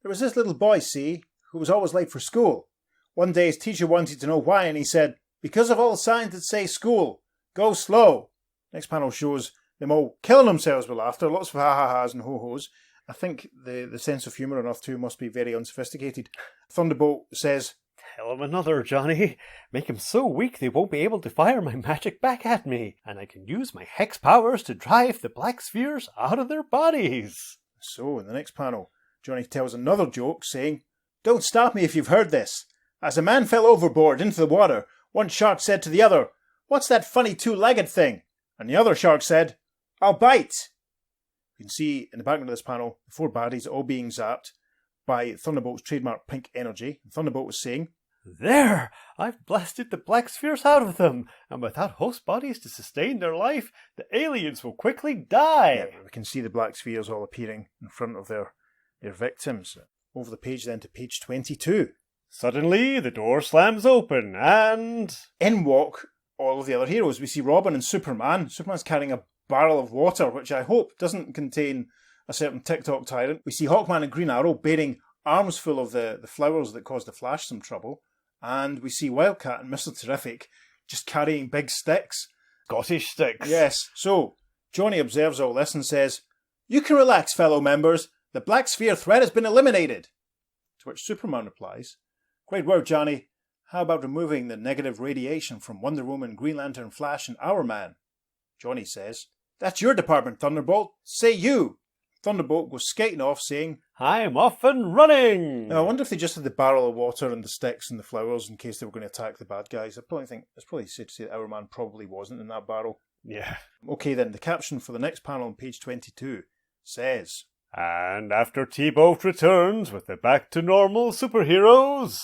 "There was this little boy, see, who was always late for school. One day his teacher wanted to know why, and he said, 'Because of all the signs that say school, go slow.'" Next panel shows them all killing themselves with laughter, lots of ha-ha-has and ho-hos. I think the sense of humour on Earth 2 must be very unsophisticated. Thunderbolt says, Tell him another, Johnny. Make him so weak they won't be able to fire my magic back at me, and I can use my hex powers to drive the Black Spheres out of their bodies. So, in the next panel, Johnny tells another joke, saying, "Don't stop me if you've heard this. As a man fell overboard into the water, one shark said to the other, 'What's that funny 2-legged thing?' And the other shark said, 'I'll bite.'" You can see in the background of this panel, the 4 baddies all being zapped by Thunderbolt's trademark pink energy. And Thunderbolt was saying, There! I've blasted the Black Spheres out of them, and without host bodies to sustain their life, the aliens will quickly die. yeah, we can see the black spheres all appearing in front of their victims. Over the page then to page 22. Suddenly, the door slams open, and... In walk all of the other heroes. We see Robin and Superman. Superman's carrying a barrel of water, which I hope doesn't contain a certain TikTok tyrant. We see Hawkman and Green Arrow bearing arms full of the flowers that caused the Flash some trouble. And we see Wildcat and Mr. Terrific just carrying big sticks. Scottish sticks. Yes. So, Johnny observes all this and says, "You can relax, fellow members. The Black Sphere threat has been eliminated." To which Superman replies, "Great work, Johnny. How about removing the negative radiation from Wonder Woman, Green Lantern, Flash, and Our Man?" Johnny says, "That's your department, Thunderbolt. Say you." Thunderbolt goes skating off, saying, I'm off and running! Now, I wonder if they just had the barrel of water and the sticks and the flowers in case they were going to attack the bad guys. I probably think it's probably safe to say that our man probably wasn't in that barrel. Yeah. Okay, then, the caption for the next panel on page 22 says, And after T-Bolt returns with the back-to-normal superheroes...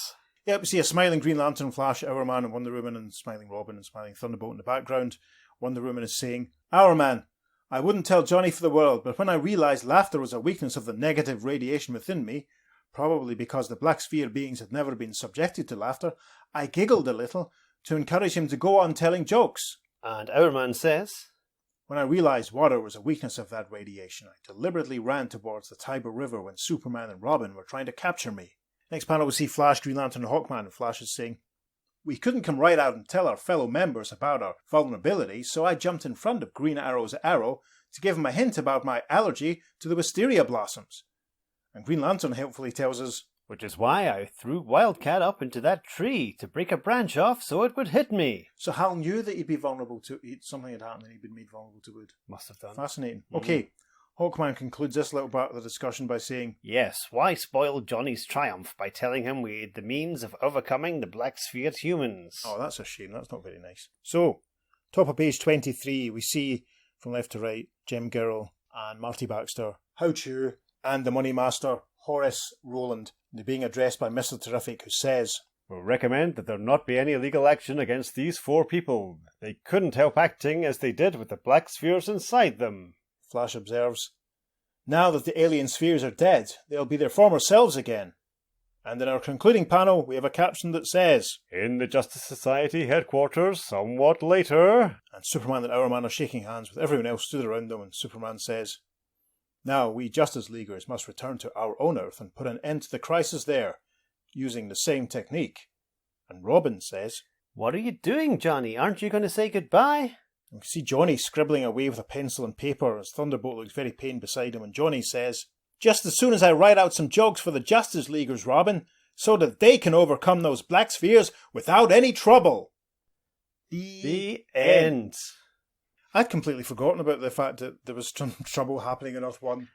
Yep, we see a smiling Green Lantern, Flash, Our Man, and Wonder Woman, and smiling Robin and smiling Thunderbolt in the background. Wonder Woman is saying, Our Man, I wouldn't tell Johnny for the world, but when I realised laughter was a weakness of the negative radiation within me, probably because the Black Sphere beings had never been subjected to laughter, I giggled a little to encourage him to go on telling jokes. And Our Man says, When I realised water was a weakness of that radiation, I deliberately ran towards the Tiber River when Superman and Robin were trying to capture me. Next panel we see Flash, Green Lantern and Hawkman, and Flash is saying, We couldn't come right out and tell our fellow members about our vulnerability, so I jumped in front of Green Arrow's arrow to give him a hint about my allergy to the wisteria blossoms. And Green Lantern helpfully tells us, which is why I threw Wildcat up into that tree to break a branch off so it would hit me. So Hal knew that he'd be vulnerable to something had happened and he'd been made vulnerable to wood. Must have done. Fascinating. Okay, Hawkman concludes this little part of the discussion by saying, Yes, why spoil Johnny's triumph by telling him we had the means of overcoming the Black Sphered humans? Oh, that's a shame. That's not very nice. So, top of page 23, we see from left to right Jim Girl and Marty Baxter, How Chew, and the Money Master, Horace Rowland. They're being addressed by Mr. Terrific, who says, We'll recommend that there not be any legal action against these 4 people. They couldn't help acting as they did with the black spheres inside them. Flash observes, Now that the alien spheres are dead, they'll be their former selves again. And in our concluding panel, we have a caption that says, In the Justice Society headquarters, somewhat later... And Superman and Our Man are shaking hands with everyone else stood around them, and Superman says, Now we Justice Leaguers must return to our own Earth and put an end to the crisis there, using the same technique. And Robin says, What are you doing, Johnny? Aren't you going to say goodbye? We see Johnny scribbling away with a pencil and paper as Thunderbolt looks very pained beside him, and Johnny says, Just as soon as I write out some jokes for the Justice Leaguers, Robin, so that they can overcome those black spheres without any trouble. The end. I'd completely forgotten about the fact that there was trouble happening in Earth 1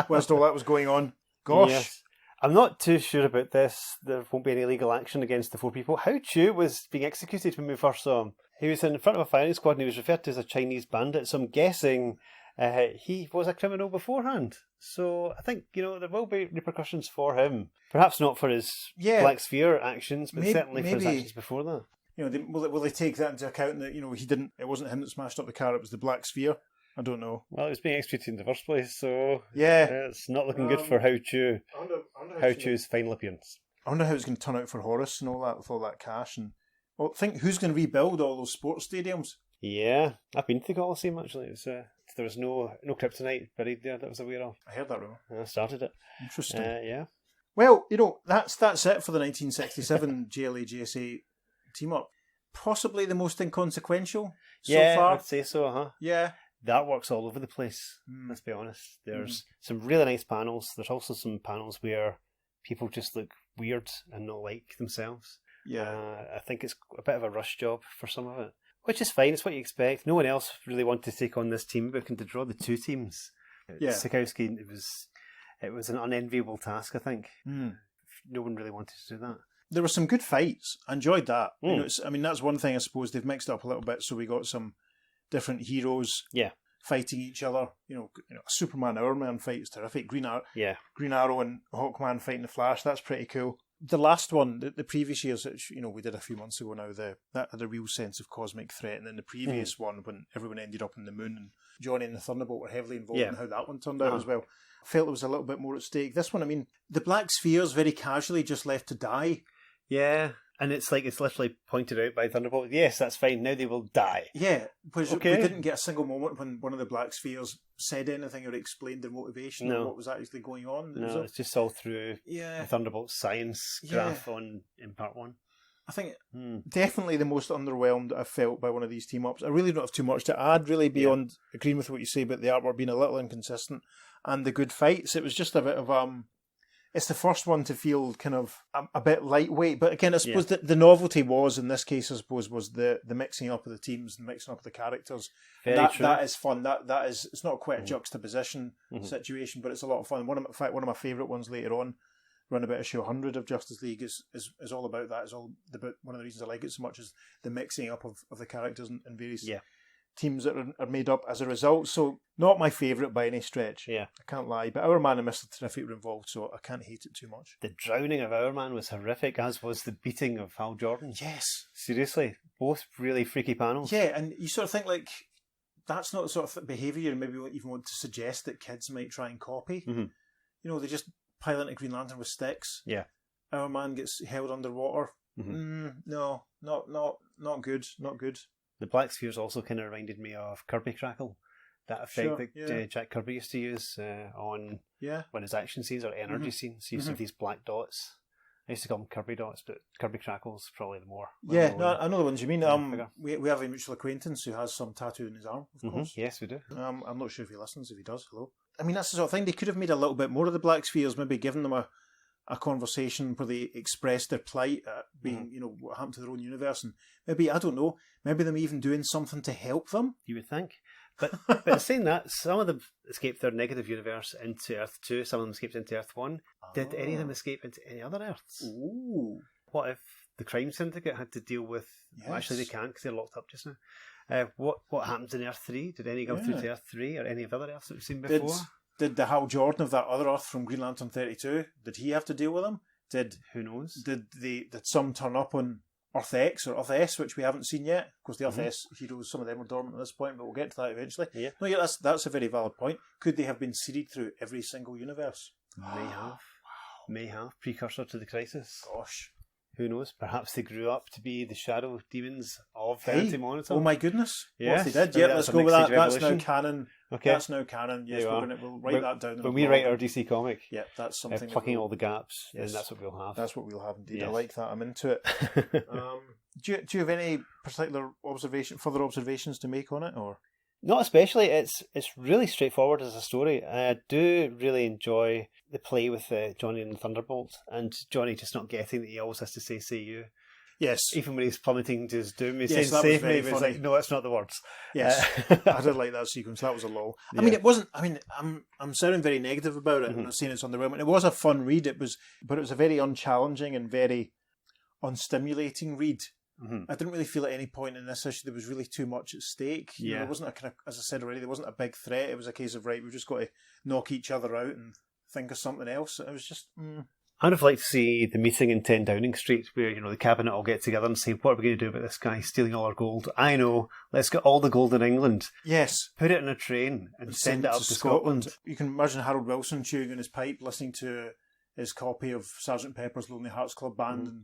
whilst all that was going on. Gosh. Yes. I'm not too sure about this. There won't be any legal action against the 4 people. How Chu was being executed when we first saw him. He was in front of a firing squad and he was referred to as a Chinese bandit, so I'm guessing he was a criminal beforehand. So I think, there will be repercussions for him. Perhaps not for his Black Sphere actions, but certainly for his actions before that. Will they take that into account that, it wasn't him that smashed up the car, it was the Black Sphere? I don't know. Well, it was being executed in the first place, so it's not looking good for How Chu's final appearance. I wonder how it's going to turn out for Horace and all that with all that cash. And think who's going to rebuild all those sports stadiums? Yeah, I've been to the Coliseum actually. It was, there was no kryptonite buried there that I was aware of. I heard that rumor. I started it. Interesting. Yeah. Well, that's it for the 1967 JLA JSA team up. Possibly the most inconsequential so far. I'd say so. Uh-huh. Yeah. The artwork's all over the place. Let's be honest. There's some really nice panels. There's also some panels where people just look weird and not like themselves. Yeah. I think it's a bit of a rush job for some of it, which is fine. It's what you expect. No one else really wanted to take on this team, but to draw the 2 teams. Yeah. Sikowski, it was an unenviable task, I think. No one really wanted to do that. There were some good fights. I enjoyed that. That's one thing I suppose they've mixed up a little bit. So we got some different heroes fighting each other. A Superman Our Man fight is terrific. Green Arrow and Hawkman fighting the Flash. That's pretty cool. The last one, the previous years, which we did a few months ago now, that had a real sense of cosmic threat. And then the previous one, when everyone ended up in the moon and Johnny and the Thunderbolt were heavily involved in how that one turned out as well. I felt there was a little bit more at stake. This one, the Black Spheres very casually just left to die. Yeah, and it's literally pointed out by Thunderbolt. Yes, that's fine. Now they will die. Yeah, because we didn't get a single moment when one of the Black Spheres said anything or explained their motivation or what was actually going on. It's just all through the Thunderbolt science graph in part 1. I think definitely the most underwhelmed I've felt by one of these team-ups. I really don't have too much to add, really, beyond agreeing with what you say about the artwork being a little inconsistent and the good fights. It was just a bit of it's the first one to feel kind of a bit lightweight. But again, I suppose that the novelty was, in this case, I suppose, was the mixing up of the teams, the mixing up of the characters. Very true. That is fun. That is, it's not quite a juxtaposition situation, but it's a lot of fun. In fact, one of my favourite ones later on, around about issue 100 of Justice League, is all about that. It's all about, one of the reasons I like it so much is the mixing up of the characters and various teams that are made up as a result. So not my favourite by any stretch. Yeah. I can't lie. But Our Man and Mr. Terrific were involved, so I can't hate it too much. The drowning of Our Man was horrific, as was the beating of Hal Jordan. Yes. Seriously, both really freaky panels. Yeah, and you sort of think, like, that's not the sort of behaviour you maybe even want to suggest that kids might try and copy. Mm-hmm. You know, they just pile into Green Lantern with sticks. Yeah. Our Man gets held underwater. No, not good. Not good. The Black Spheres also kind of reminded me of Kirby Crackle, that effect that Jack Kirby used to use on when his action scenes or energy scenes. He used to have these black dots. I used to call them Kirby dots, but Kirby Crackle's probably the more. I know the ones you mean. We have a mutual acquaintance who has some tattooed in his arm, of course. Yes, we do. I'm not sure if he listens. If he does, hello. I mean, that's the sort of thing. They could have made a little bit more of the Black Spheres, maybe given them a conversation where they expressed their plight at being, what happened to their own universe, and maybe, I don't know, maybe them even doing something to help them. You would think. But saying that, some of them escaped their negative universe into Earth 2, some of them escaped into Earth 1. Did any of them escape into any other Earths? Ooh. What if the Crime Syndicate had to deal with... Yes. Well, actually, they can't because they're locked up just now. What happens in Earth 3? Did any go through to Earth 3 or any of the other Earths that we've seen before? Did the Hal Jordan of that other Earth from Green Lantern 32, did he have to deal with them? Who knows? Did some turn up on Earth X or Earth S, which we haven't seen yet? Of course, the Earth S heroes, some of them are dormant at this point, but we'll get to that eventually. Yeah. No, yeah, that's a very valid point. Could they have been seeded through every single universe? May have. Wow. May have. Precursor to the Crisis. Gosh. Who knows? Perhaps they grew up to be the shadow demons of the Anti-Monitor. Oh my goodness. Yes. What if they did? Yeah, let's go with that. That's now canon. Okay. That's now canon. Yes, we'll write that down. When we write our DC comic, that's something. Plucking all the gaps, and that's what we'll have. That's what we'll have indeed. Yes. I like that. I'm into it. Do you have any particular further observations to make on it, or? Not especially. It's really straightforward as a story. I do really enjoy the play with Johnny and the Thunderbolt, and Johnny just not getting that he always has to say you. Yes. Even when he's plummeting to his doom, he's yes, saying save me, but it's like, no, that's not the words. Yes. I did like that sequence. That was a lull. I mean, it wasn't, I'm sounding very negative about it, and I'm saying it's on the realm. It was a fun read, but it was a very unchallenging and very unstimulating read. I didn't really feel at any point in this issue there was really too much at stake. There wasn't a kind of, as I said already, there wasn't a big threat. It was a case of, right, we've just got to knock each other out and think of something else. It was just... I'd have liked to see the meeting in 10 Downing Street where, the cabinet all get together and say, what are we going to do about this guy stealing all our gold? I know, let's get all the gold in England. Yes. Put it in a train and send it up to Scotland. You can imagine Harold Wilson chewing on his pipe, listening to his copy of Sgt. Pepper's Lonely Hearts Club Band and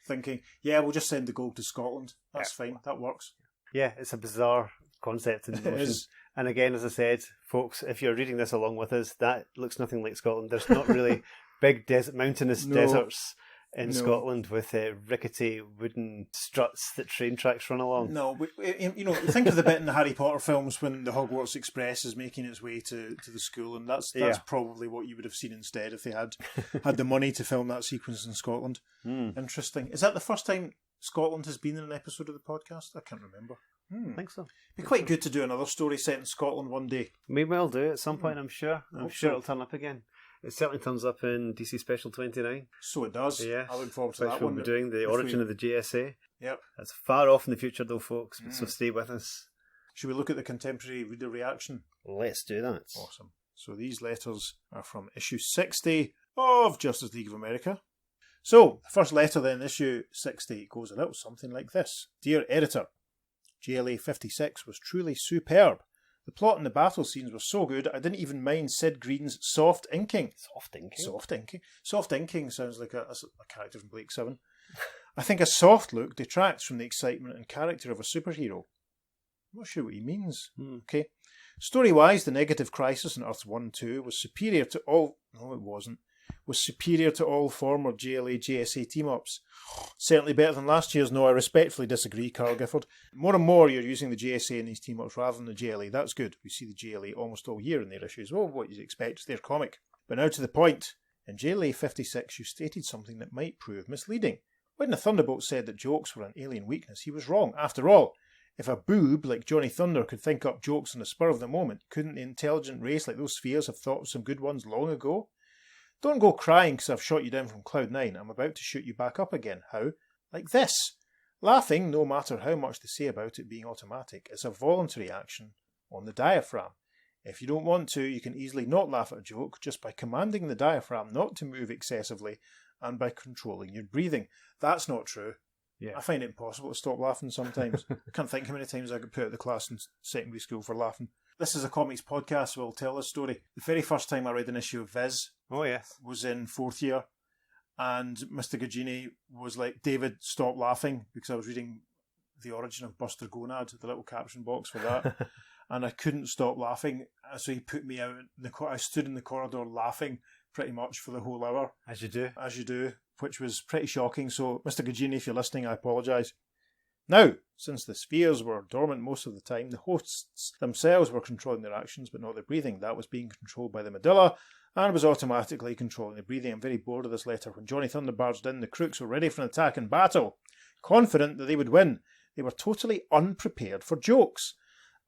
thinking, yeah, we'll just send the gold to Scotland. That's fine. That works. Yeah, it's a bizarre concept in motion. And again, as I said, folks, if you're reading this along with us, that looks nothing like Scotland. There's not really big mountainous deserts in Scotland with rickety wooden struts that train tracks run along. No, think of the bit in the Harry Potter films when the Hogwarts Express is making its way to the school, and that's probably what you would have seen instead if they had the money to film that sequence in Scotland. Interesting. Is that the first time Scotland has been in an episode of the podcast? I can't remember. I think so. It'd be quite good to do another story set in Scotland one day. We will do at some point, I'm sure. I'm sure it'll turn up again. It certainly turns up in DC Special 29. So it does. Yeah. I look forward to that one. We're doing the origin of the GSA. Yep. That's far off in the future though, folks, so stay with us. Should we look at the contemporary reader reaction? Let's do that. Awesome. So these letters are from issue 60 of Justice League of America. So, the first letter then, issue 60, goes a little something like this. Dear Editor, GLA 56 was truly superb. The plot and the battle scenes were so good, I didn't even mind Sid Green's soft inking. Soft inking? Soft inking. Soft inking sounds like a character from Blake 7. I think a soft look detracts from the excitement and character of a superhero. I'm not sure what he means. Okay. Story-wise, the negative crisis in Earths 1-2 was superior to all... No, it wasn't. Was superior to all former GLA JSA team-ups. Certainly better than last year's. No, I respectfully disagree, Carl Gifford. More and more you're using the JSA in these team-ups rather than the GLA. That's good. We see the GLA almost all year in their issues. Well, what you'd expect. It's their comic. But now to the point. In JLA 56, you stated something that might prove misleading. When the Thunderbolt said that jokes were an alien weakness, he was wrong. After all, if a boob like Johnny Thunder could think up jokes on the spur of the moment, couldn't the intelligent race like those spheres have thought of some good ones long ago? Don't go crying because I've shot you down from Cloud 9. I'm about to shoot you back up again. How? Like this. Laughing, no matter how much they say about it being automatic, is a voluntary action on the diaphragm. If you don't want to, you can easily not laugh at a joke just by commanding the diaphragm not to move excessively and by controlling your breathing. That's not true. Yeah. I find it impossible to stop laughing sometimes. I can't think how many times I got put out of the class in secondary school for laughing. This is a comics podcast, so I'll tell this story. The very first time I read an issue of Viz Oh, yes. was in 4th year, and Mr. Gagini was like, David, stop laughing, because I was reading The Origin of Buster Gonad, the little caption box for that. And I couldn't stop laughing, so he put me out. I stood in the corridor laughing pretty much for the whole hour. As you do. As you do, which was pretty shocking. So, Mr. Gagini, if you're listening, I apologise. Now, since the spheres were dormant most of the time, the hosts themselves were controlling their actions, but not their breathing. That was being controlled by the medulla, and was automatically controlling the breathing. I'm very bored of this letter. When Johnny Thunder barged in, the crooks were ready for an attack and battle, confident that they would win. They were totally unprepared for jokes.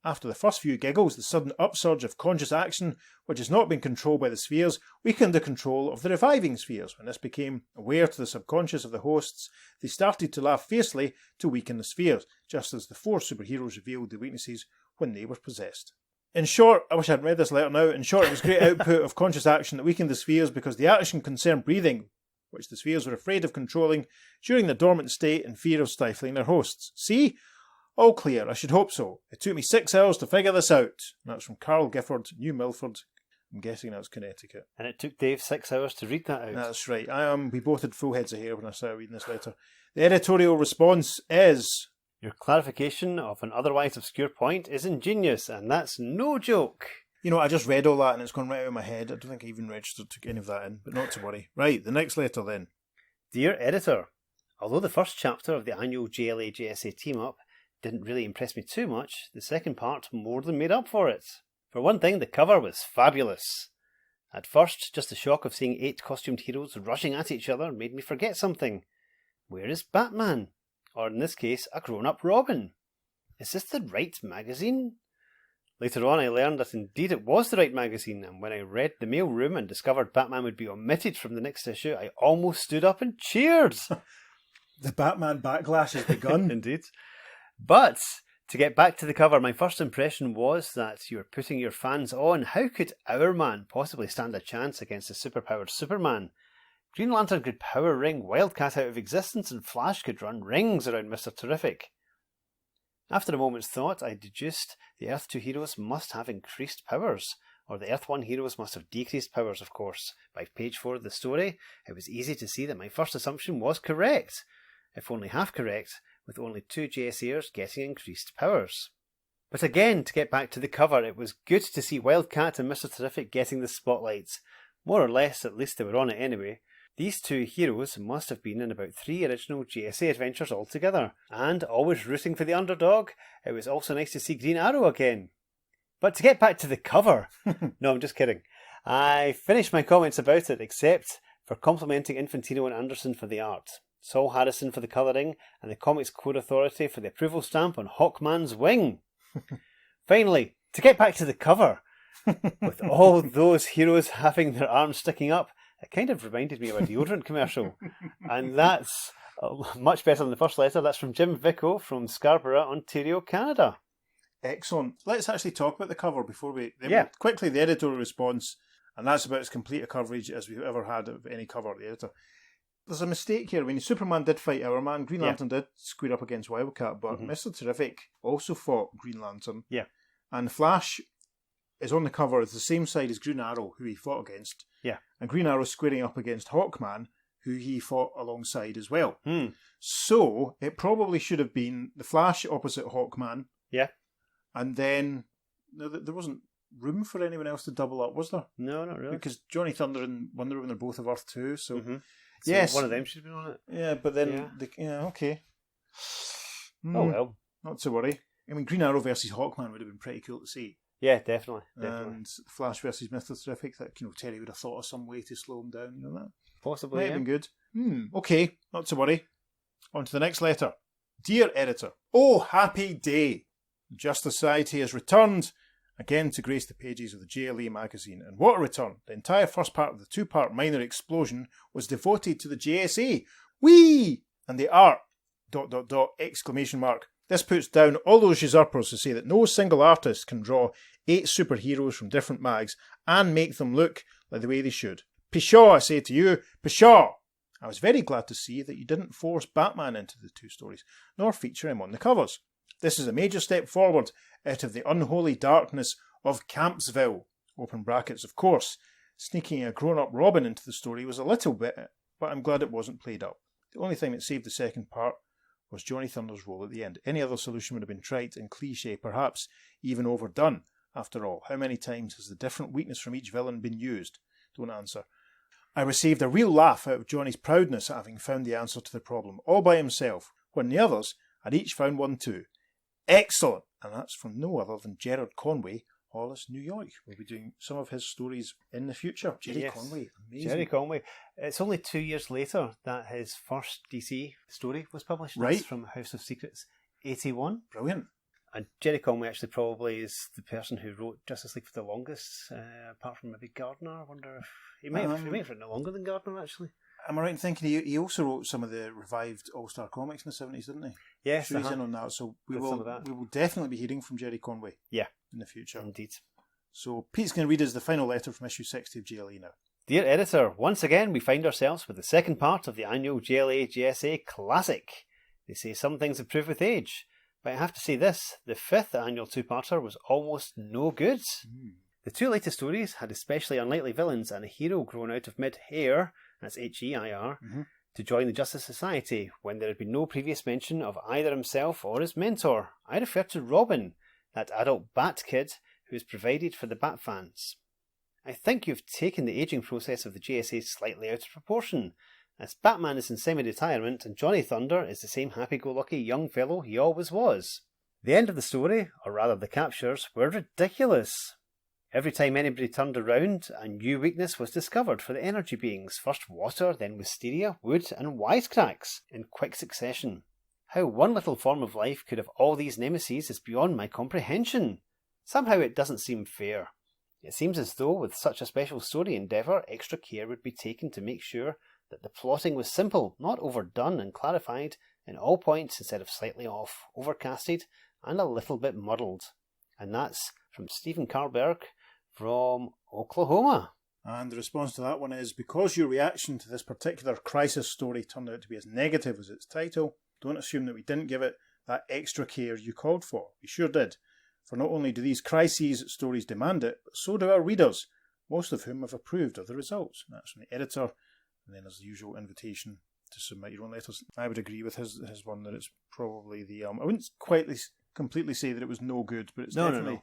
After the first few giggles, the sudden upsurge of conscious action, which has not been controlled by the spheres, weakened the control of the reviving spheres. When this became aware to the subconscious of the hosts, they started to laugh fiercely to weaken the spheres, just as the 4 superheroes revealed the weaknesses when they were possessed. In short, I wish I hadn't read this letter now, in short, it was great output of conscious action that weakened the spheres because the action concerned breathing, which the spheres were afraid of controlling during the dormant state in fear of stifling their hosts. See? All clear, I should hope so. It took me 6 hours to figure this out. And that's from Carl Gifford, New Milford. I'm guessing that's Connecticut. And it took Dave 6 hours to read that out. That's right. We both had full heads of hair when I started reading this letter. The editorial response is... Your clarification of an otherwise obscure point is ingenious, and that's no joke. You know, I just read all that and it's gone right out of my head. I don't think I even registered to get any of that in, but not to worry. Right, the next letter then. Dear Editor, although the first chapter of the annual JLA JSA team-up didn't really impress me too much, the second part more than made up for it. For one thing, the cover was fabulous. At first, just the shock of seeing 8 costumed heroes rushing at each other made me forget something. Where is Batman? Or in this case, a grown-up Robin? Is this the right magazine? Later on I learned that indeed it was the right magazine, and when I read the mail room and discovered Batman would be omitted from the next issue, I almost stood up and cheered. The Batman backlash has begun. Indeed. But, to get back to the cover, my first impression was that you were putting your fans on. How could our man possibly stand a chance against a superpowered Superman? Green Lantern could power ring Wildcat out of existence, and Flash could run rings around Mr. Terrific. After a moment's thought, I deduced the Earth 2 heroes must have increased powers, or the Earth 1 heroes must have decreased powers, of course. By page 4 of the story, it was easy to see that my first assumption was correct, if only half correct, with only 2 JSAers getting increased powers. But again, to get back to the cover, it was good to see Wildcat and Mr. Terrific getting the spotlights. More or less, at least they were on it anyway. These 2 heroes must have been in about 3 original JSA adventures altogether, and always rooting for the underdog, it was also nice to see Green Arrow again. But to get back to the cover, no, I'm just kidding. I finished my comments about it, except for complimenting Infantino and Anderson for the art, Saul Harrison for the colouring, and the Comics Code Authority for the approval stamp on Hawkman's wing. Finally, to get back to the cover, with all those heroes having their arms sticking up, it kind of reminded me of a deodorant commercial. And that's much better than the first letter. That's from Jim Vicko from Scarborough, Ontario, Canada. Excellent. Let's actually talk about the cover before we... Yeah. Quickly, the editorial response, and that's about as complete a coverage as we've ever had of any cover, the editor. There's a mistake here. I mean, Superman did fight Our Man. Green Lantern did square up against Wildcat, but Mr. Terrific also fought Green Lantern. Yeah. And Flash is on the cover as the same side as Green Arrow, who he fought against. Yeah. And Green Arrow squaring up against Hawkman, who he fought alongside as well. Hmm. So, it probably should have been the Flash opposite Hawkman. Yeah. And then there wasn't room for anyone else to double up, was there? No, not really. Because Johnny Thunder and Wonder Woman are both of Earth 2, so... So yes. one of them should have been on it. Yeah, but then... okay. Oh well. Not to worry. I mean, Green Arrow versus Hawkman would have been pretty cool to see. Yeah, definitely. And Flash versus Mr. Terrific, that Terry would have thought of some way to slow him down. That Possibly, might have been good. Okay, not to worry. On to the next letter. Dear Editor, oh happy day! Justice Society has returned again to grace the pages of the JLA magazine. And what a return! The entire first part of the 2-part minor explosion was devoted to the JSA. Whee! And the art, ... exclamation mark. This puts down all those usurpers who say that no single artist can draw 8 superheroes from different mags and make them look like the way they should. Pshaw, I say to you, pshaw! I was very glad to see that you didn't force Batman into the 2 stories, nor feature him on the covers. This is a major step forward out of the unholy darkness of Campsville, open brackets of course. Sneaking a grown-up Robin into the story was a little bit, but I'm glad it wasn't played up. The only thing that saved the second part was Johnny Thunder's role at the end. Any other solution would have been trite and cliche, perhaps even overdone. After all, how many times has the different weakness from each villain been used? Don't answer. I received a real laugh out of Johnny's proudness at having found the answer to the problem, all by himself, when the others had each found one too. Excellent! And that's from no other than Gerard Conway, Hollis, New York. We'll be doing some of his stories in the future. Jerry Conway, amazing. Jerry Conway. It's only 2 years later that his first DC story was published. Right. That's from House of Secrets 81. Brilliant. And Jerry Conway actually probably is the person who wrote Justice League for the longest, apart from maybe Gardner. I wonder if he might have written it longer than Gardner, actually. Am I right in thinking he also wrote some of the revived All-Star comics in the 70s, didn't he? Yes, so he's in on that. So we With some of will that. we will definitely be hearing from Jerry Conway. Yeah, in the future. indeed. So Pete's going to read us the final letter from issue 60 of GLE now. Dear Editor, once again we find ourselves with the second part of the annual GLA GSA Classic. They say some things improve with age, but I have to say this, the 5th annual 2-parter was almost no good. The 2 latest stories had especially unlikely villains and a hero grown out of mid-hair, that's H-E-I-R, to join the Justice Society, when there had been no previous mention of either himself or his mentor. I refer to Robin, that adult Bat Kid who is provided for the Bat fans. I think you've taken the aging process of the JSA slightly out of proportion, as Batman is in semi-retirement and Johnny Thunder is the same happy-go-lucky young fellow he always was. The end of the story, or rather the captures, were ridiculous. Every time anybody turned around, a new weakness was discovered for the energy beings, first water, then wisteria, wood and wisecracks, in quick succession. How one little form of life could have all these nemesis is beyond my comprehension. Somehow it doesn't seem fair. It seems as though with such a special story endeavour, extra care would be taken to make sure that the plotting was simple, not overdone and clarified in all points instead of slightly off, overcasted and a little bit muddled. And that's from Stephen Carberg from Oklahoma. And the response to that one is, because your reaction to this particular crisis story turned out to be as negative as its title, don't assume that we didn't give it that extra care you called for. We sure did. For not only do these crises stories demand it, but so do our readers, most of whom have approved of the results. And that's from the editor, and then there's the usual invitation to submit your own letters. I would agree with his one that it's probably the... I wouldn't quite completely say that it was no good, but it's definitely,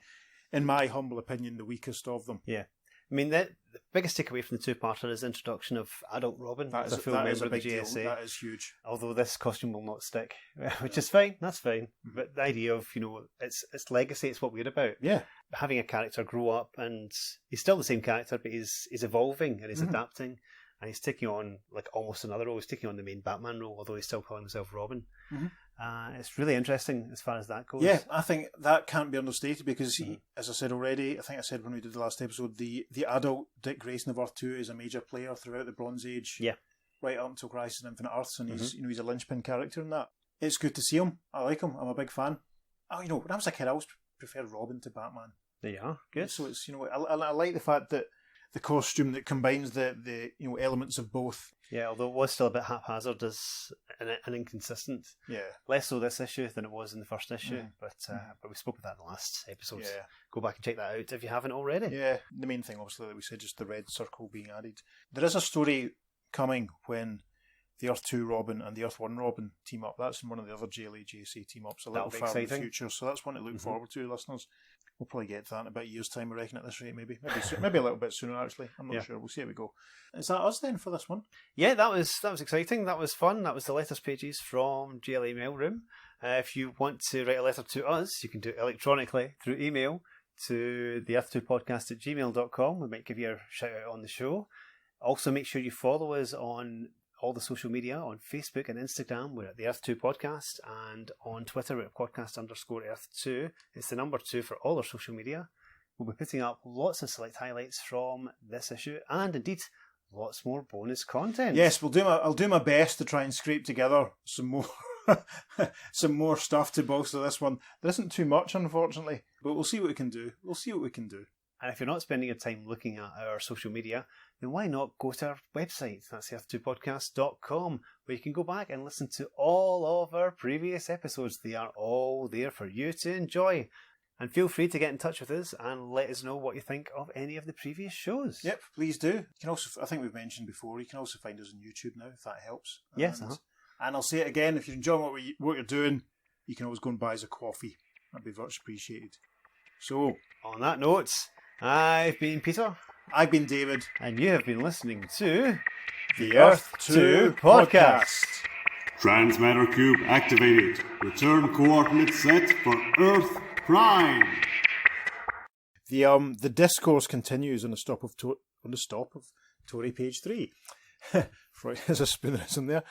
in my humble opinion, the weakest of them. Yeah. I mean, the biggest takeaway from the 2-parter is the introduction of adult Robin as a full member of the JSA. Deal. That is huge. Although this costume will not stick, which is fine. That's fine. But the idea of, it's legacy, it's what we're about. Yeah. Having a character grow up, and he's still the same character, but he's evolving and he's adapting, and he's taking on like almost another role. He's taking on the main Batman role, although he's still calling himself Robin. It's really interesting as far as that goes. Yeah, I think that can't be understated because, as I said already, I think I said when we did the last episode, the adult Dick Grayson of Earth 2 is a major player throughout the Bronze Age, right up until Crisis on Infinite Earths, and he's a linchpin character in that. It's good to see him. I like him. I'm a big fan. Oh, when I was a kid, I always preferred Robin to Batman. There you are. Good. So it's I like the fact that the costume that combines the elements of both. Yeah, although it was still a bit haphazard and inconsistent. Yeah. Less so this issue than it was in the first issue, but we spoke about that in the last episode. Yeah. Go back and check that out if you haven't already. Yeah, the main thing obviously that we said, just the red circle being added. There is a story coming when the Earth 2 Robin and the Earth 1 Robin team up. That's in one of the other JLA JSA team ups a little far in the future, so that's one to look forward to, listeners. We'll probably get to that in about a year's time, I reckon, at this rate, maybe a little bit sooner, actually. I'm not sure. We'll see how we go. Is that us then for this one? Yeah, that was exciting. That was fun. That was the letters pages from GLA Mailroom. If you want to write a letter to us, you can do it electronically through email to the earth2podcast at gmail.com. We might give you a shout out on the show. Also, make sure you follow us on all the social media. On Facebook and Instagram, we're at the Earth2 Podcast, and on Twitter, we're at podcast_Earth2. It's the number 2 for all our social media. We'll be putting up lots of select highlights from this issue, and indeed, lots more bonus content. Yes, I'll do my best to try and scrape together some more some more stuff to bolster this one. There isn't too much, unfortunately, but we'll see what we can do. And if you're not spending your time looking at our social media, then why not go to our website? That's earth2podcast.com, where you can go back and listen to all of our previous episodes. They are all there for you to enjoy. And feel free to get in touch with us and let us know what you think of any of the previous shows. Yep, please do. You can also, I think we've mentioned before, you can also find us on YouTube now, if that helps. Yes, And I'll say it again, if you're enjoying what you're doing, you can always go and buy us a coffee. That'd be much appreciated. So, on that note, I've been Peter. I've been David. And you have been listening to the Earth2 Podcast. Transmatter cube activated. Return coordinates set for Earth Prime. The discourse continues on the stop of Tory page 3. There's a spoonerism there.